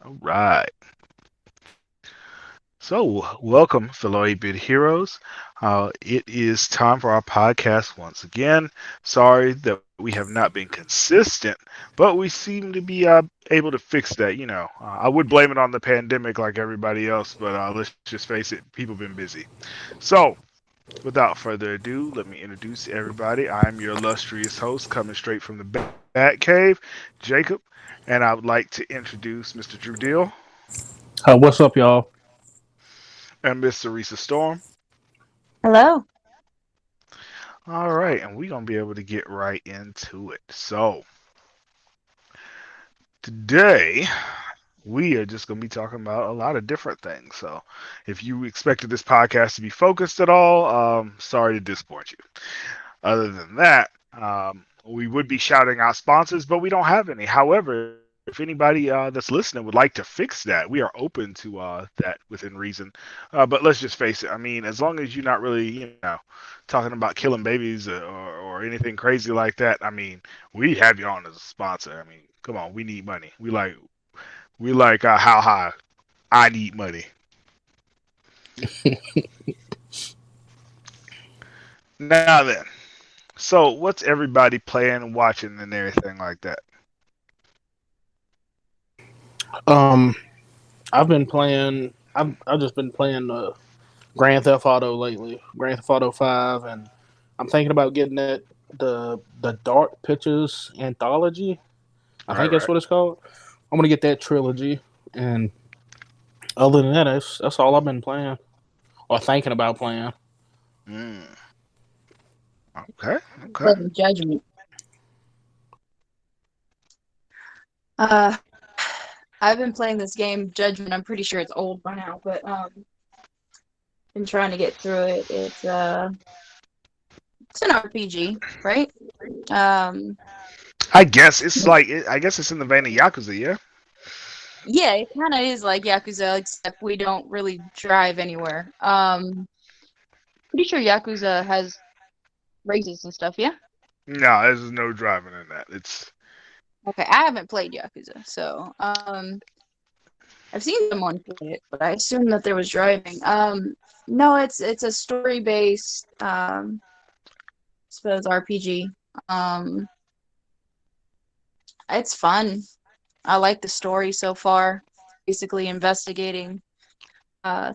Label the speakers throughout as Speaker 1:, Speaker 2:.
Speaker 1: All right. So, welcome, fellow 8-bit heroes. It is time for our podcast once again. Sorry that we have not been consistent, but we seem to be able to fix that. I would blame it on the pandemic like everybody else, but let's just face it, people have been busy. So, without further ado, let me introduce everybody. I'm your illustrious host, coming straight from the Batcave, Jacob, and I would like to introduce Mr. Drew Deal
Speaker 2: What's up, y'all?
Speaker 1: and Miss Teresa Storm.
Speaker 3: Hello.
Speaker 1: All right, and we're gonna be able to get right into it. So today we are just gonna be talking about a lot of different things. So if you expected this podcast to be focused at all, sorry to disappoint you. Other than that, we would be shouting out sponsors, but we don't have any. However, if anybody that's listening would like to fix that, we are open to that within reason. But let's just face it. I mean, as long as you're not really, talking about killing babies or anything crazy like that, I mean, we have you on as a sponsor. I mean, come on, we need money. We like how high I need money. Now then, so what's everybody playing, watching, and everything like that?
Speaker 2: Um, I've been playing. I've just been playing Grand Theft Auto lately, Grand Theft Auto 5, and I'm thinking about getting the Dark Pictures anthology. I
Speaker 1: Right,
Speaker 2: think that's
Speaker 1: right.
Speaker 2: what it's called. I'm gonna get that trilogy, and other than that, that's all I've been playing or thinking about playing.
Speaker 1: Mm, okay, okay.
Speaker 3: Playing Judgment. Uh, I've been playing this game, Judgment. I'm pretty sure it's old by now, but been trying to get through it. It's an RPG, right? Um,
Speaker 1: I guess it's in the vein of Yakuza, yeah.
Speaker 3: yeah, it kind of is like Yakuza, except we don't really drive anywhere. Pretty sure Yakuza has races and stuff. Yeah.
Speaker 1: No, there's no driving in that. It's
Speaker 3: Okay, I haven't played Yakuza, so I've seen someone play it, but I assumed that there was driving. No, it's a story based, I suppose RPG. Um, it's fun. I like the story so far. Basically, investigating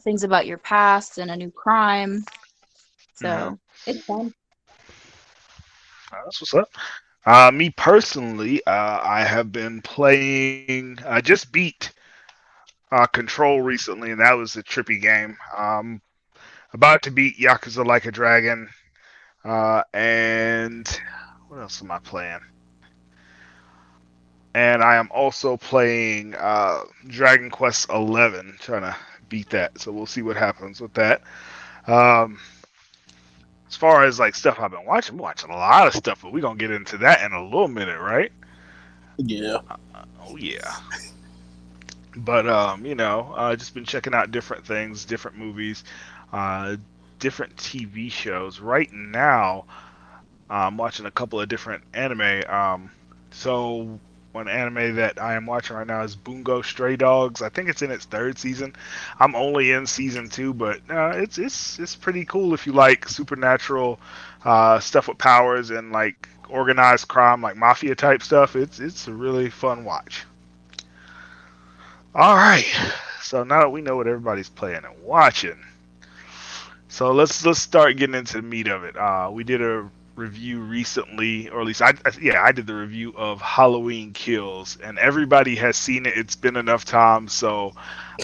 Speaker 3: things about your past and a new crime.
Speaker 1: mhm.
Speaker 3: So it's fun.
Speaker 1: That's what's up. Me personally, I have been playing. I just beat Control recently, and that was a trippy game. About to beat Yakuza Like a Dragon, and what else am I playing? And I am also playing Dragon Quest 11, trying to beat that. So we'll see what happens with that. Um, as far as like stuff I've been watching, I'm watching a lot of stuff, but we're gonna get into that in a little minute, right?
Speaker 2: Yeah.
Speaker 1: Oh yeah. But just been checking out different things, different movies, uh, different TV shows. Right now, I'm watching a couple of different anime. So one anime that I am watching right now is Bungo Stray Dogs. I think it's in its third season. I'm only in season two, but it's pretty cool if you like supernatural stuff with powers and like organized crime, like mafia type stuff. It's a really fun watch. All right. So now that we know what everybody's playing and watching, so let's start getting into the meat of it. We did a review recently, or at least I did the review of Halloween Kills, and everybody has seen it. It's been enough time, so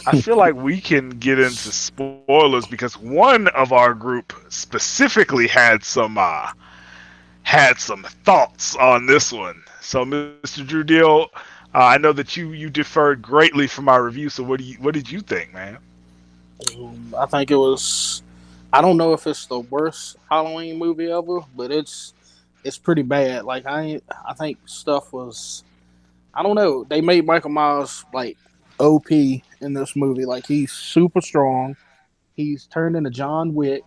Speaker 1: I feel like we can get into spoilers because one of our group specifically had some thoughts on this one. So, Mr. Drew Deal, I know that you deferred greatly from my review. So, what did you think, man?
Speaker 2: I think it was. I don't know if it's the worst Halloween movie ever, but it's pretty bad. Like I think stuff was. I don't know. They made Michael Myers like OP in this movie. Like he's super strong. He's turned into John Wick.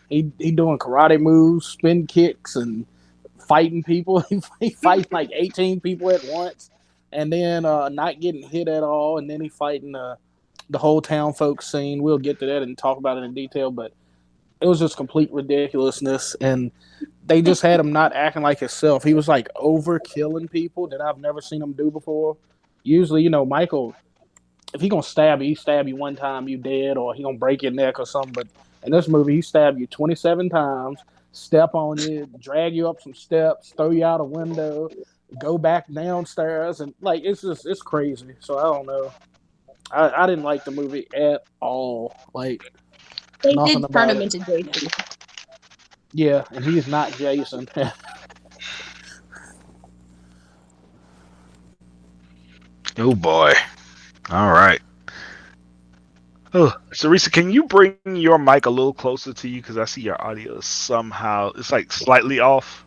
Speaker 2: He doing karate moves, spin kicks, and fighting people. He fights like 18 people at once. and then not getting hit at all, and then he fighting the whole town folk scene. We'll get to that and talk about it in detail, but it was just complete ridiculousness, and they just had him not acting like himself. He was like over killing people that I've never seen him do before. Usually, Michael, if he gonna stab you, he stab you one time, you dead, or he gonna break your neck or something. But in this movie, he stabbed you 27 times, step on you, drag you up some steps, throw you out a window, go back downstairs, and like it's crazy. So I don't know. I didn't like the movie at all. Like
Speaker 3: They
Speaker 2: nothing
Speaker 3: did turn
Speaker 2: about
Speaker 3: him
Speaker 2: it.
Speaker 3: into Jason.
Speaker 2: Yeah, and he is not Jason.
Speaker 1: Oh boy. All right. Oh, Sarisa, can you bring your mic a little closer to you because I see your audio is somehow it's like slightly off.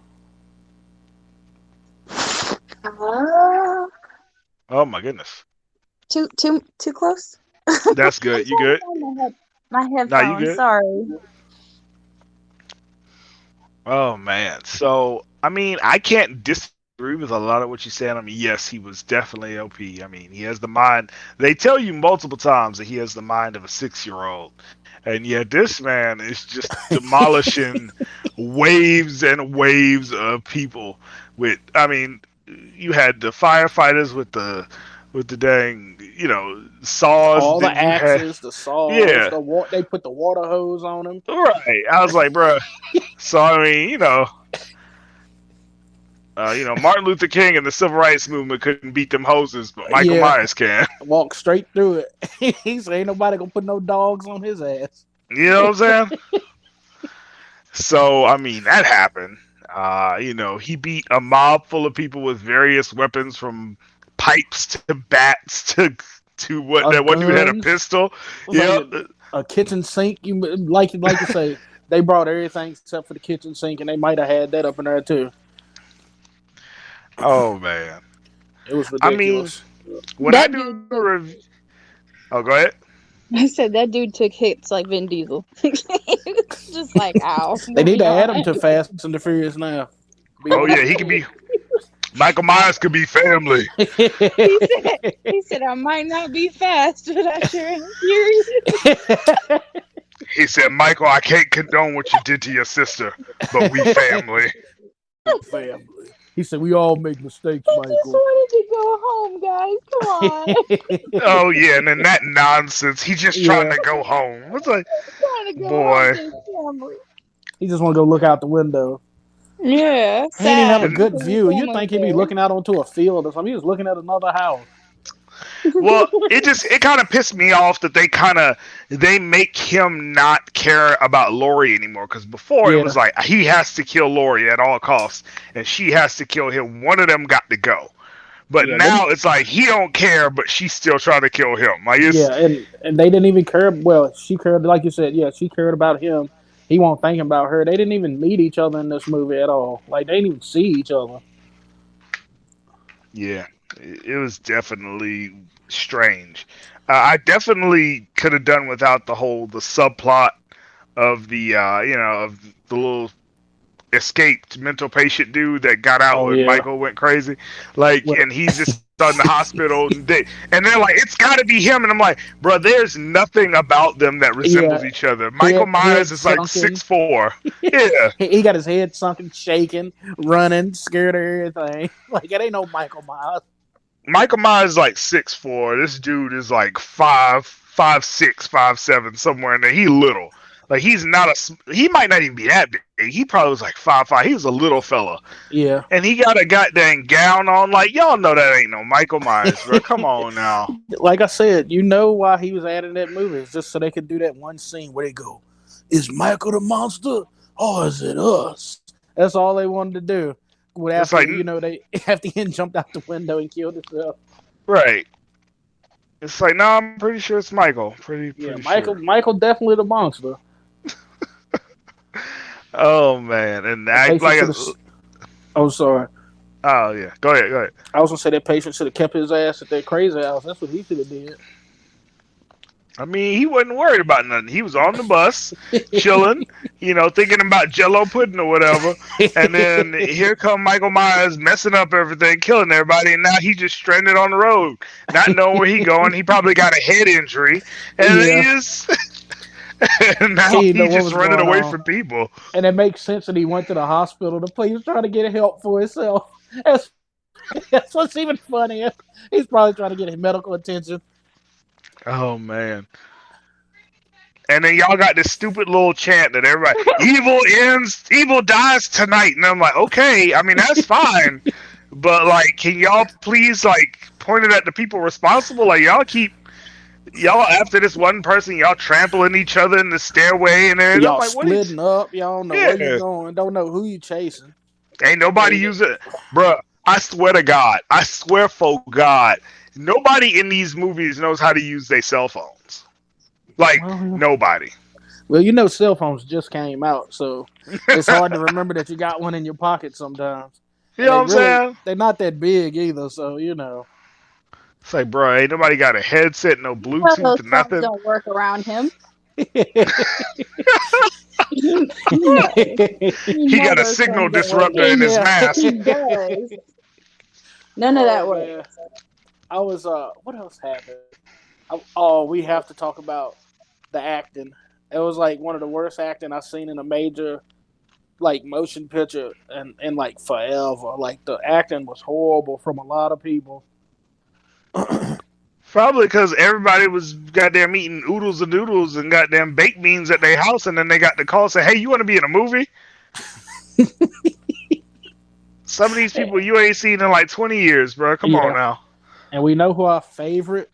Speaker 3: Uh,
Speaker 1: Oh my goodness.
Speaker 3: too close. I'm
Speaker 1: That's good. You
Speaker 3: trying to
Speaker 1: good?
Speaker 3: find my
Speaker 1: Nah, you
Speaker 3: headphones.
Speaker 1: good?
Speaker 3: Sorry.
Speaker 1: Oh man. So I mean, I can't disagree with a lot of what you said. I mean, yes, he was definitely OP. I mean, he has the mind. They tell you multiple times that he has the mind of a 6-year-old, and yet this man is just demolishing waves and waves of people. With, I mean, you had the firefighters with the dang, saws.
Speaker 2: All the
Speaker 1: Then you had,
Speaker 2: axes, the saws,
Speaker 1: yeah,
Speaker 2: they put the water hose on him.
Speaker 1: right. I was like, bro. So I mean, Martin Luther King and the civil rights movement couldn't beat them hoses, but Michael
Speaker 2: Yeah,
Speaker 1: Myers can.
Speaker 2: walk straight through it. He said, "Ain't nobody gonna put no dogs on his ass."
Speaker 1: You know what I'm saying? So I mean, that happened. He beat a mob full of people with various weapons, from pipes to bats to what that one dude had a
Speaker 2: Guns.
Speaker 1: pistol.
Speaker 2: It was like
Speaker 1: Yep.
Speaker 2: a kitchen sink. You like you say, they brought everything except for the kitchen sink, and they might have had that up in there too.
Speaker 1: Oh man.
Speaker 2: It was
Speaker 1: I mean,
Speaker 2: ridiculous.
Speaker 1: when I
Speaker 3: That
Speaker 1: do
Speaker 3: dude took.
Speaker 1: review, oh, go ahead.
Speaker 3: I said that dude took hits like Vin Diesel. Just like, ow.
Speaker 2: They need
Speaker 3: Moving
Speaker 2: to add him
Speaker 3: on.
Speaker 2: to Fast and the Furious now. Be
Speaker 1: Oh
Speaker 2: one
Speaker 1: yeah,
Speaker 2: of
Speaker 1: he could be. Michael Myers could be family.
Speaker 3: He said, he said, I might not be fast, but I sure am furious.
Speaker 1: He said, Michael, I can't condone what you did to your sister, but we family.
Speaker 2: family. He said, "We all make mistakes,
Speaker 3: I just
Speaker 2: Michael."
Speaker 3: wanted to go home, guys. Come on.
Speaker 1: Oh yeah, and then that nonsense. He's just trying
Speaker 2: Yeah,
Speaker 1: to go home. It's like,
Speaker 3: Trying to go home
Speaker 1: boy.
Speaker 3: to his family.
Speaker 2: he just want to go look out the window.
Speaker 3: Yeah,
Speaker 2: He didn't even have a
Speaker 3: sad
Speaker 1: And
Speaker 2: good
Speaker 3: because his
Speaker 2: view. You'd
Speaker 3: family's
Speaker 2: think he'd be looking out onto a field or something. He was looking at another house.
Speaker 1: well, it kind of pissed me off that they make him not care about Lori anymore. Because before it was
Speaker 2: Yeah,
Speaker 1: like he has to kill Lori at all costs, and she has to kill him. One of them got to go. But
Speaker 2: yeah, they,
Speaker 1: now it's like he don't care, but she's still trying to kill him. Like it's
Speaker 2: yeah, and they didn't even care. Well, she cared, like you said. Yeah, she cared about him. He won't think about her. They didn't even meet each other in this movie at all. Like they didn't even see each other.
Speaker 1: Yeah, it was definitely strange. I definitely could have done without the subplot of of the little escaped mental patient dude that got out
Speaker 2: Oh
Speaker 1: when
Speaker 2: yeah.
Speaker 1: Michael went crazy. Like,
Speaker 2: Well,
Speaker 1: and he's just in the hospital, and they're like, it's got to be him, and I'm like, bro, there's nothing about them that resembles
Speaker 2: yeah,
Speaker 1: each other. Michael
Speaker 2: head
Speaker 1: Myers is like
Speaker 2: sunken.
Speaker 1: 6'4". Yeah,
Speaker 2: He got his head sunken, shaking, running, scared of everything. Like it ain't no Michael Myers.
Speaker 1: Michael Myers is like 6'4". This dude is like 5'6", 5'7", somewhere in there. He little. Like he's not he might not even be that big. He probably was like 5'5". He was a little fella,
Speaker 2: Yeah.
Speaker 1: and he got a goddamn gown on. Like y'all know that ain't no Michael Myers, bro. Come on now.
Speaker 2: Like I said, you know why he was adding that movie. It's just so they could do that one scene where they go, "Is Michael the monster or is it us?" That's all they wanted to do. Well,
Speaker 1: It's like,
Speaker 2: they after he jumped out the window and killed himself.
Speaker 1: right. It's like, no, I'm pretty sure it's Michael.
Speaker 2: Yeah,
Speaker 1: Pretty
Speaker 2: Michael.
Speaker 1: sure.
Speaker 2: Michael definitely the monster.
Speaker 1: Oh man, and
Speaker 2: That
Speaker 1: act
Speaker 2: patient
Speaker 1: like
Speaker 2: should have. Oh, sorry.
Speaker 1: oh yeah. Go ahead, go ahead.
Speaker 2: I was gonna say that patient should have kept his ass at that crazy house. That's what he should have did.
Speaker 1: I mean, he wasn't worried about nothing. He was on the bus, chilling, thinking about Jello pudding or whatever. And then here come Michael Myers messing up everything, killing everybody, and now he just stranded on the road, not knowing where he going. He probably got a head injury, and he
Speaker 2: Yeah,
Speaker 1: just and now
Speaker 2: he didn't know
Speaker 1: he's
Speaker 2: what
Speaker 1: just
Speaker 2: was
Speaker 1: running
Speaker 2: going
Speaker 1: away
Speaker 2: on,
Speaker 1: from people.
Speaker 2: and it makes sense that he went to the hospital. The police trying to get help for himself. That's, that's what's even funnier. He's probably trying to get medical attention.
Speaker 1: Oh man. And then y'all got this stupid little chant that everybody evil dies tonight, and I'm like, okay, I mean that's fine, but like, can y'all please like point it at the people responsible? Like y'all after this one person, y'all trampling each other in the stairway, and then I'm
Speaker 2: Y'all
Speaker 1: like, what is?
Speaker 2: splitting up. Y'all don't know where you
Speaker 1: Yeah,
Speaker 2: going. Don't know who you chasing.
Speaker 1: ain't nobody
Speaker 2: They,
Speaker 1: use it, bruh. I swear to God, I swear for God, nobody in these movies knows how to use their cell phones. Like
Speaker 2: well,
Speaker 1: nobody.
Speaker 2: cell phones just came out, so it's hard to remember that you got one in your pocket sometimes.
Speaker 1: You
Speaker 2: And
Speaker 1: know what I'm saying?
Speaker 2: they're not that big either. So you know,
Speaker 1: It's like, bro, ain't nobody got a headset, no
Speaker 3: Well,
Speaker 1: Bluetooth,
Speaker 3: those
Speaker 1: or
Speaker 3: phones
Speaker 1: nothing.
Speaker 3: don't work around him.
Speaker 2: yeah,
Speaker 3: No, you
Speaker 1: He
Speaker 3: know
Speaker 1: got a
Speaker 3: those
Speaker 1: signal
Speaker 3: phones don't work.
Speaker 1: disruptor in his mask.
Speaker 3: He does. None of that
Speaker 2: oh
Speaker 3: works.
Speaker 2: man, I was what else happened? Oh, we have to talk about the acting. It was like one of the worst acting I've seen in a major like motion picture and like forever. Like the acting was horrible from a lot of people.
Speaker 1: Probably because everybody was goddamn eating oodles and noodles and goddamn baked beans at their house, and then they got the call say, "Hey, you want to be in a movie?" Some of these people you ain't seen in like 20 years, bro. Come on
Speaker 2: Yeah,
Speaker 1: now.
Speaker 2: and we know who our favorite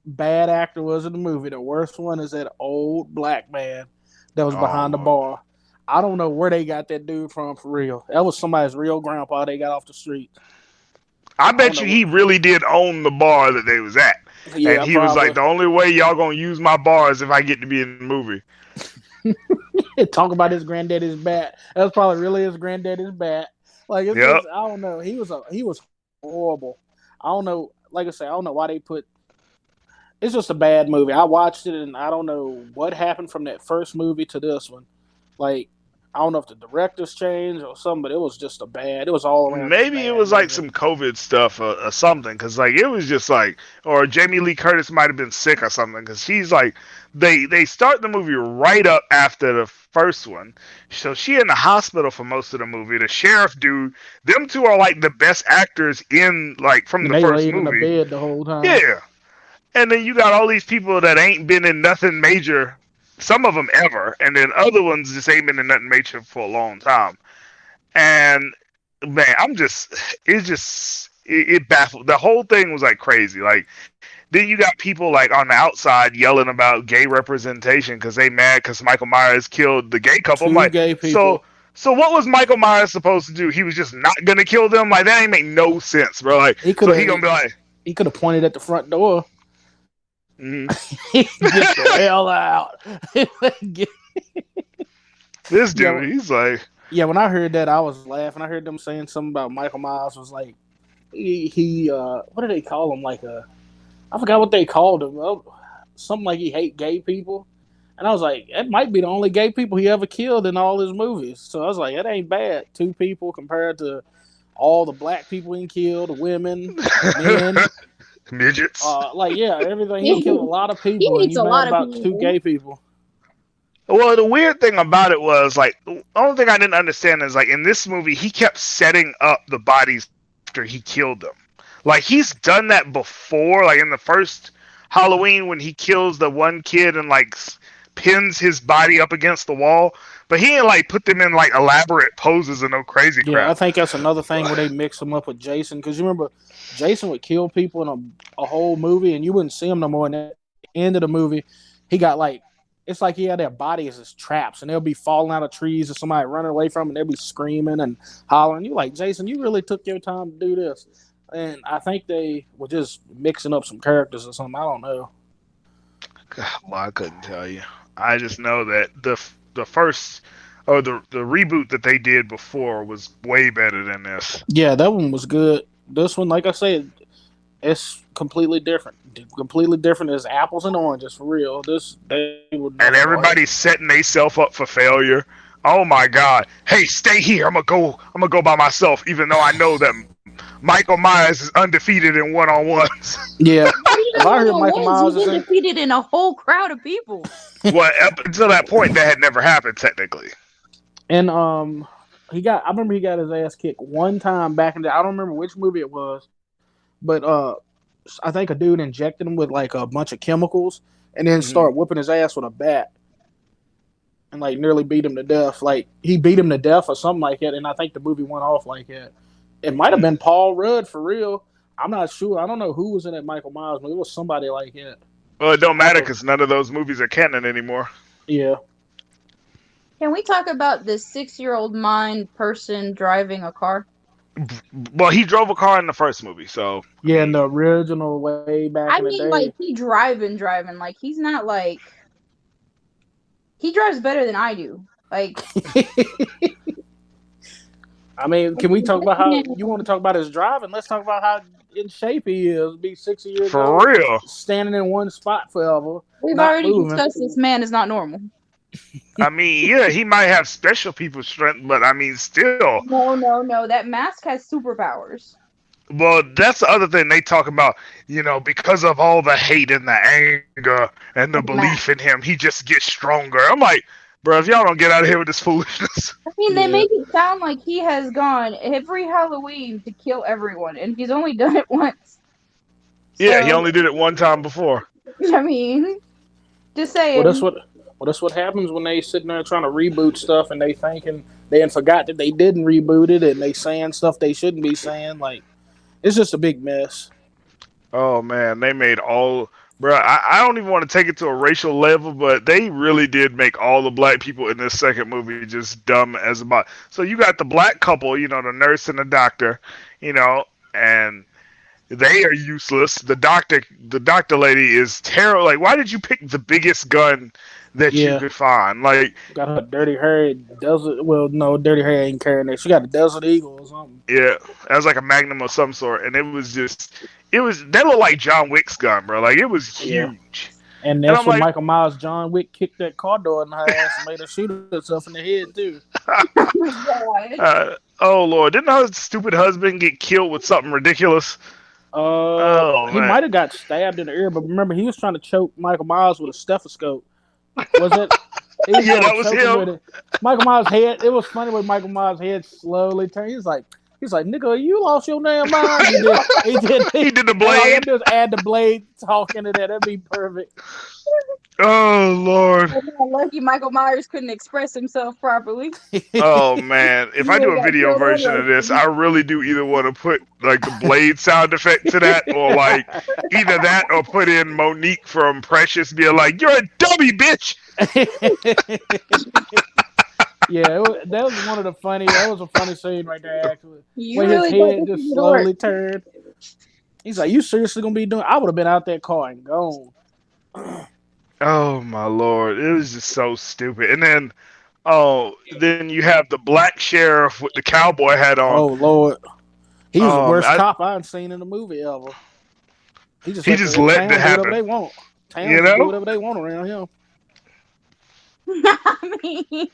Speaker 2: bad actor was in the movie. The worst one is that old black man that was
Speaker 1: Oh
Speaker 2: behind the
Speaker 1: Lord.
Speaker 2: bar. I don't know where they got that dude from for real. That was somebody's real grandpa they got off the streets.
Speaker 1: I
Speaker 2: I don't
Speaker 1: bet
Speaker 2: know
Speaker 1: you
Speaker 2: what.
Speaker 1: he really did own the bar that they was at. And
Speaker 2: Yeah,
Speaker 1: he was like,
Speaker 2: probably.
Speaker 1: the only way y'all gonna use my bar is if I get to be in the movie.
Speaker 2: Talk about his granddaddy's bat. That's probably really his granddaddy's bat. Like it's
Speaker 1: Yep.
Speaker 2: just I don't know. He was horrible. I don't know. Like I said, I don't know why they put. It's just a bad movie. I watched it and I don't know what happened from that first movie to this one. Like I don't know if the directors changed or something, but it was just a bad. It was all around just
Speaker 1: Maybe it
Speaker 2: bad
Speaker 1: was like
Speaker 2: movie.
Speaker 1: some COVID stuff or something, because like it was just like, or Jamie Lee Curtis might have been sick or something, because she's like, they start the movie right up after the first one, so she in the hospital for most of the movie. The sheriff dude, them two are like the best actors in like from
Speaker 2: And
Speaker 1: the
Speaker 2: they
Speaker 1: first
Speaker 2: laid in the
Speaker 1: movie.
Speaker 2: bed the whole time.
Speaker 1: Yeah, and then you got all these people that ain't been in nothing major, some of them ever, and then other ones just ain't been in nothing major for a long time. And man, it's just it baffled. The whole thing was like crazy. Like then you got people like on the outside yelling about gay representation because they mad because Michael Myers killed the gay couple. I'm
Speaker 2: Two
Speaker 1: like,
Speaker 2: gay
Speaker 1: so
Speaker 2: people.
Speaker 1: so what was Michael Myers supposed to do? He was just not gonna kill them. Like that ain't make no sense, bro. Like
Speaker 2: He could
Speaker 1: so he
Speaker 2: have
Speaker 1: gonna be like,
Speaker 2: he could have pointed at the front door.
Speaker 1: mm,
Speaker 2: Get the hell out. Get-
Speaker 1: this
Speaker 2: yeah,
Speaker 1: dude. He's like,
Speaker 2: yeah. When I heard that, I was laughing. I heard them saying something about Michael Myers was like what do they call him? Like a I forgot what they called him. Something like he hate gay people. And I was like, that might be the only gay people he ever killed in all his movies. So I was like, that ain't bad. Two people compared to all the black people he killed, women, men.
Speaker 1: midgets.
Speaker 2: Like yeah, everything he killed a
Speaker 3: He
Speaker 2: lot of people, and
Speaker 3: hates
Speaker 2: you
Speaker 3: a
Speaker 2: mad
Speaker 3: lot of
Speaker 2: about two
Speaker 3: people.
Speaker 2: gay people.
Speaker 1: Well, the weird thing about it was like the only thing I didn't understand is like in this movie he kept setting up the bodies after he killed them. Like he's done that before, like in the first Halloween when he kills the one kid and like pins his body up against the wall, but he ain't like put them in like elaborate poses and no crazy
Speaker 2: Yeah, I
Speaker 1: crap.
Speaker 2: think that's another thing where they mix him up with Jason because you remember Jason would kill people in a whole movie and you wouldn't see him no more. And at the end of the movie, he got like it's like he had their bodies as traps and they'll be falling out of trees or somebody running away from them and they'll be screaming and hollering. You like Jason, you really took your time to do this. And I think they were just mixing up some characters or something. I don't know.
Speaker 1: Well, I couldn't tell you. I just know that the first or the reboot that they did before was way better than this.
Speaker 2: Yeah, that one was good. This one, like I said, it's completely different. Completely different as apples and oranges for real. This they were nothing
Speaker 1: And
Speaker 2: like.
Speaker 1: everybody's setting themselves up for failure. Oh my God! Hey, stay here. I'm gonna go. I'm gonna go by myself, even though I know that Michael Myers is undefeated in one-on-ones.
Speaker 2: Yeah,
Speaker 3: Not
Speaker 2: if
Speaker 3: even
Speaker 2: I
Speaker 3: one
Speaker 2: hear
Speaker 3: on
Speaker 2: Michael
Speaker 3: ones.
Speaker 2: Myers
Speaker 3: He's
Speaker 2: is in,
Speaker 3: undefeated in a whole crowd of people.
Speaker 1: Well, up until that point, that had never happened technically.
Speaker 2: and he got. I remember he got his ass kicked one time back in the. I don't remember which movie it was, but I think a dude injected him with like a bunch of chemicals, and then
Speaker 1: Hmm.
Speaker 2: start whooping his ass with a bat, and like nearly beat him to death. Like he beat him to death or something like that. And I think the movie went off like that. It might have been Paul Rudd for real. I'm not sure. I don't know who was in that Michael Myers movie. It was somebody like that.
Speaker 1: Well, it don't
Speaker 2: I
Speaker 1: matter
Speaker 2: don't.
Speaker 1: because none of those movies are canon anymore.
Speaker 2: Yeah,
Speaker 3: Can we talk about this 6-year-old mind person driving a car?
Speaker 1: Well, he drove a car in the first movie, so I
Speaker 2: yeah. In
Speaker 1: mean,
Speaker 2: the original way back
Speaker 3: I
Speaker 2: in the
Speaker 3: mean,
Speaker 2: day.
Speaker 3: like, he driving. Like, he's not like. He drives better than I do. Like,
Speaker 2: I mean, can we talk about how you want to talk about his driving? Let's talk about how in shape he is. Be 60 years
Speaker 1: for
Speaker 2: old,
Speaker 1: real.
Speaker 2: standing in one spot forever,
Speaker 3: we've
Speaker 2: not
Speaker 3: already
Speaker 2: moving.
Speaker 3: discussed this man is not normal.
Speaker 1: I mean, yeah, he might have special people strength, but I mean, still.
Speaker 3: No. That mask has superpowers.
Speaker 1: Well, that's the other thing they talk about. Because of all the hate and the anger and the
Speaker 3: And the mask.
Speaker 1: belief in him, he just gets stronger. I'm like, bro, if y'all don't get out of here with this foolishness.
Speaker 3: I mean, they
Speaker 2: Yeah,
Speaker 3: make it sound like he has gone every Halloween to kill everyone, and he's only done it once.
Speaker 1: Yeah, he
Speaker 3: So,
Speaker 1: only did it one time before.
Speaker 3: I mean, just
Speaker 2: well, that's
Speaker 3: saying.
Speaker 2: what well, that's what happens when they sitting there trying to reboot stuff and they thinking they had forgot that they didn't reboot it and they saying stuff they shouldn't be saying. Like it's just a big mess.
Speaker 1: Oh man, they made all. Bro, I don't even want to take it to a racial level, but they really did make all the black people in this second movie just dumb as about. So you got the black couple, the nurse and the doctor, and they are useless. The doctor lady is terrible. Like, why did you pick the biggest gun that you
Speaker 2: Yeah,
Speaker 1: could find? Like,
Speaker 2: got her dirty hair. Desert. Well, no, dirty hair ain't carrying it. She got a Desert Eagle or something.
Speaker 1: yeah, that was like a Magnum of some sort, and that looked like John Wick's gun, bro. Like, it was
Speaker 2: Yeah,
Speaker 1: huge,
Speaker 2: and
Speaker 1: and
Speaker 2: that's
Speaker 1: I'm
Speaker 2: when
Speaker 1: like,
Speaker 2: Michael Myers, John Wick kicked that car door in her ass and made her shoot herself in the head too.
Speaker 3: Oh my god.
Speaker 1: oh Lord, didn't her stupid husband get killed with something ridiculous? Oh
Speaker 2: He
Speaker 1: man,
Speaker 2: might have got stabbed in the ear, but remember he was trying to choke Michael Myers with a stethoscope. Was it? He was
Speaker 1: yeah,
Speaker 2: trying to
Speaker 1: that was
Speaker 2: choke him
Speaker 1: him.
Speaker 2: with it. Michael Myers' head. It was funny when Michael Myers' head slowly turned. He's like, nigga, you lost your damn mind. He did. He did.
Speaker 1: He did the
Speaker 2: And all you
Speaker 1: blade.
Speaker 2: gotta do is add the blade talking to that. That'd be perfect.
Speaker 1: Oh Lord.
Speaker 3: Lucky Michael Myers couldn't express himself properly.
Speaker 1: Oh man, if
Speaker 3: He
Speaker 1: I
Speaker 3: would
Speaker 1: do
Speaker 3: have
Speaker 1: a
Speaker 3: got
Speaker 1: video
Speaker 3: killed
Speaker 1: version of this,
Speaker 3: anyway.
Speaker 1: I really do either want to put like the blade sound effect to that, or like either that, or put in Monique from Precious being like, "You're a dummy, bitch."
Speaker 2: Yeah, that was one of the funny. That was a funny scene right there. Actually,
Speaker 3: You
Speaker 2: where his
Speaker 3: really thought
Speaker 2: head
Speaker 3: this
Speaker 2: just
Speaker 3: was gonna work.
Speaker 2: slowly turned. He's like, "You seriously gonna be doing?" I would have been out that car and gone.
Speaker 1: Oh my Lord, it was just so stupid. And then, then you have the black sheriff with the cowboy hat on.
Speaker 2: Oh Lord, he was the worst
Speaker 1: I,
Speaker 2: cop I've seen in a movie ever. He just
Speaker 1: he
Speaker 2: let
Speaker 1: just
Speaker 2: the
Speaker 1: let it
Speaker 2: town do whatever
Speaker 1: happen,
Speaker 2: they want. Town
Speaker 1: you
Speaker 2: just do
Speaker 1: know.
Speaker 2: whatever they want around here.
Speaker 3: I mean,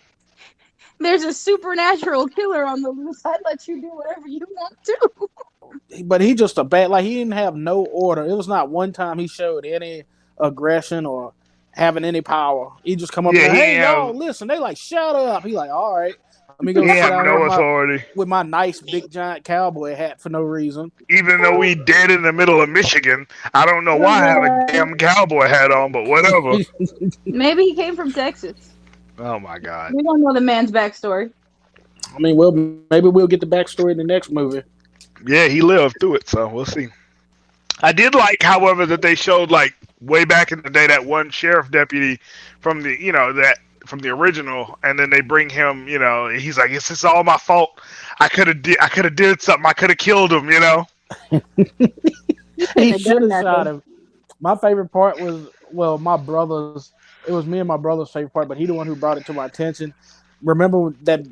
Speaker 3: there's a supernatural killer on the loose. I'd let you do whatever you want to.
Speaker 2: But he just a bad. Like he didn't have no order. It was not one time he showed any aggression or having any power. He just come up
Speaker 1: Yeah,
Speaker 2: there,
Speaker 1: he
Speaker 2: hey
Speaker 1: ain't have
Speaker 2: y'all, listen. They like shut up. He like, all right, let me
Speaker 1: he
Speaker 2: go
Speaker 1: ain't
Speaker 2: sit
Speaker 1: have
Speaker 2: down here
Speaker 1: no authority.
Speaker 2: with my nice big giant cowboy hat for no reason.
Speaker 1: Even though we dead in the middle of Michigan, I don't know why I have a damn cowboy hat on, but whatever.
Speaker 3: Maybe he came from Texas.
Speaker 1: Oh my God.
Speaker 3: We don't know the man's backstory.
Speaker 2: I mean, well, maybe we'll get the backstory in the next movie.
Speaker 1: Yeah, he lived through it, so we'll see. I did like, however, that they showed like way back in the day that one sheriff deputy from that from the original, and then they bring him. He's like, "It's just all my fault. I could have did something. I could have killed him."
Speaker 3: He
Speaker 2: He
Speaker 3: couldn't have
Speaker 2: should
Speaker 3: done
Speaker 2: have
Speaker 3: that
Speaker 2: shot
Speaker 3: though.
Speaker 2: him. My favorite part was my brother's. It was me and my brother's favorite part, but he the one who brought it to my attention. Remember that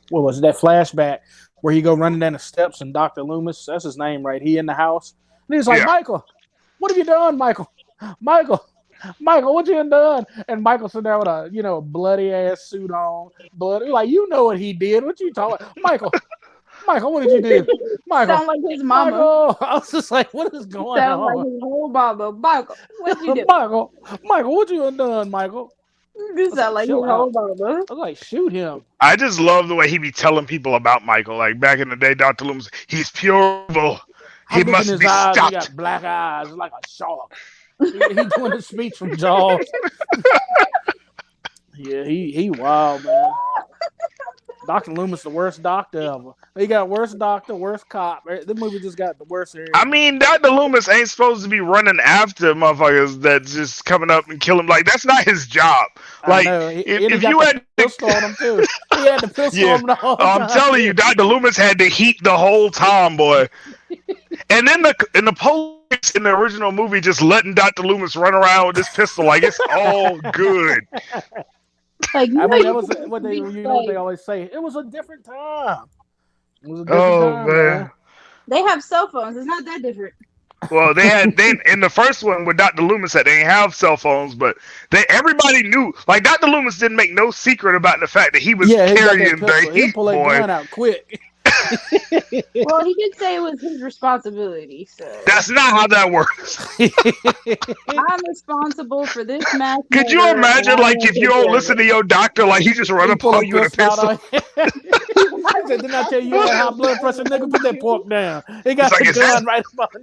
Speaker 2: what was it, that flashback where he go running down the steps and Dr. Loomis, that's his name, right? He in the house. And he's like,
Speaker 1: Yeah.
Speaker 2: Michael, what have you done, Michael? Michael, Michael, what you done? And Michael sitting there with a bloody ass suit on, bloody like what he did. What you talking about? Michael, what did you do? Michael,
Speaker 3: Sound like his mama.
Speaker 2: Michael. I was just like, what is going
Speaker 3: Sound like
Speaker 2: on?
Speaker 3: his whole mama. Michael, what you do?
Speaker 2: Michael, what you done, Michael?
Speaker 3: You sound like his
Speaker 2: chill
Speaker 3: whole
Speaker 2: out.
Speaker 3: mama.
Speaker 2: I was like, shoot him.
Speaker 1: I just love the way he be telling people about Michael. Like back in the day, Dr. Loomis, he's pure evil.
Speaker 2: I
Speaker 1: He
Speaker 2: look in
Speaker 1: must
Speaker 2: his
Speaker 1: be
Speaker 2: eyes. He
Speaker 1: stopped.
Speaker 2: got black eyes like a shark. He doing a speech from Jaws. Yeah, he wild, man. Dr. Loomis, the worst doctor ever. He got worst doctor, worst cop. The movie just got the worst area.
Speaker 1: I mean, Dr. Loomis ain't supposed to be running after motherfuckers that's just coming up and kill him. Like, that's not his job. Like,
Speaker 2: I know.
Speaker 1: if
Speaker 2: he
Speaker 1: you
Speaker 2: got
Speaker 1: had
Speaker 2: the pistol on him too. He had the pistol
Speaker 1: Yeah.
Speaker 2: on him the whole
Speaker 1: I'm
Speaker 2: time.
Speaker 1: telling you, Dr. Loomis had the heat the whole time, boy. And then the police in the original movie just letting Dr. Loomis run around with this pistol like it's all good.
Speaker 3: Like,
Speaker 2: I mean, that
Speaker 3: you
Speaker 2: was what they what they always say. It was a different time. It was a different
Speaker 1: Oh
Speaker 2: time,
Speaker 1: man.
Speaker 3: they have cell phones. It's not that different.
Speaker 1: Well, they in the first one with Dr. Loomis said they didn't have cell phones, but everybody knew. Like Dr. Loomis didn't make no secret about the fact that he was
Speaker 2: He got that
Speaker 1: carrying the
Speaker 2: pistol. He'll
Speaker 1: heat,
Speaker 2: pull that
Speaker 1: boy.
Speaker 2: gun out quick.
Speaker 3: Well, he did say it was his responsibility. So
Speaker 1: That's not how that works.
Speaker 3: I'm responsible for this mass
Speaker 1: Could you
Speaker 3: murder,
Speaker 1: imagine,
Speaker 3: and I
Speaker 1: like,
Speaker 3: will
Speaker 1: if you
Speaker 3: take
Speaker 1: don't
Speaker 3: care of
Speaker 1: listen
Speaker 3: it.
Speaker 1: to your doctor, like he just run
Speaker 2: He
Speaker 1: up
Speaker 2: pull
Speaker 1: on
Speaker 2: a
Speaker 1: you with a
Speaker 2: pistol out.
Speaker 1: pistol?
Speaker 2: He said, "Didn't I tell you had high blood pressure, nigga? Put that pork down." He got
Speaker 1: It's like,
Speaker 2: the
Speaker 1: is that-
Speaker 2: gun right up on.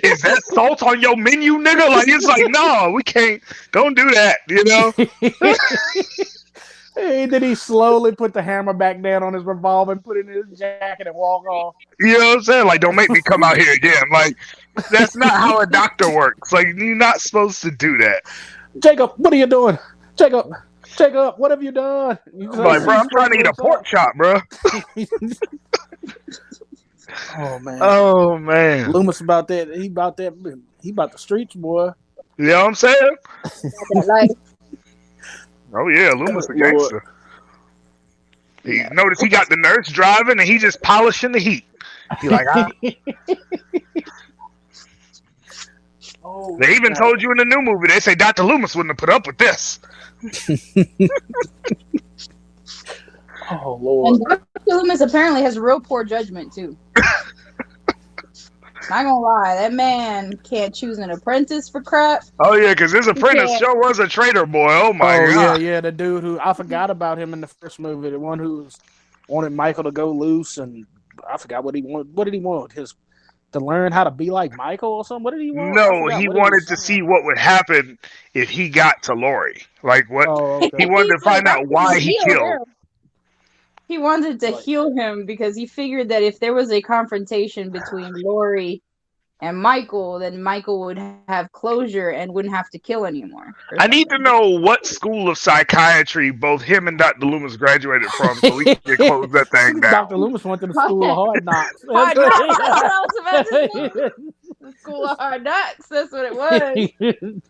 Speaker 1: Is that salt on your menu, nigga? Like it's like, no, we can't. Don't do that. You know.
Speaker 2: Then he slowly put the hammer back down on his revolver and put it in his jacket and walk off.
Speaker 1: You know what I'm saying? Like, don't make me come out here again. Like, that's not how a doctor works. Like, you're not supposed to do that.
Speaker 2: Jacob, what are you doing? Jacob, what have you done? You
Speaker 1: I'm like, bro, I'm trying to eat a pork chop, bro.
Speaker 2: Oh man.
Speaker 1: Oh man.
Speaker 2: Loomis about that. He about the streets, boy.
Speaker 1: You know what I'm saying?
Speaker 3: Like,
Speaker 1: Oh yeah, Loomis a
Speaker 2: Lord.
Speaker 1: gangster. He notice he got the nurse driving and he just polishing the heat. He like,
Speaker 2: Oh,
Speaker 1: they even
Speaker 2: God.
Speaker 1: told you in the new movie. They say Dr. Loomis wouldn't have put up with this.
Speaker 2: Oh Lord.
Speaker 3: and Dr. Loomis apparently has real poor judgment too. Not gonna lie, that man can't choose an apprentice for crap.
Speaker 1: Oh yeah, because his apprentice
Speaker 3: Yeah.
Speaker 1: sure was a traitor boy. Oh my god.
Speaker 2: Yeah, the dude who I forgot about him in the first movie, the one who wanted Michael to go loose, and I forgot what he wanted. What did he want? To learn how to be like Michael or something? What did he want? I
Speaker 1: No,
Speaker 2: forgot
Speaker 1: he
Speaker 2: what
Speaker 1: wanted to
Speaker 2: was
Speaker 1: see
Speaker 2: saying.
Speaker 1: what would happen if he got to Lori. Like what
Speaker 2: Oh,
Speaker 1: he
Speaker 2: okay.
Speaker 1: wanted to
Speaker 3: He's like,
Speaker 1: find out
Speaker 3: "I'm
Speaker 1: why
Speaker 3: gonna
Speaker 1: he
Speaker 3: heal
Speaker 1: killed.
Speaker 3: him." He wanted to
Speaker 2: Right.
Speaker 3: heal him because he figured that if there was a confrontation between Lori and Michael, then Michael would have closure and wouldn't have to kill anymore.
Speaker 1: I need to know what school of psychiatry both him and Dr. Loomis graduated from so we can close that thing down.
Speaker 2: Dr. Loomis went to the school of hard knocks.
Speaker 3: Hard Knocks, that's what I was about to say. The School of Hard Knocks, that's what it was.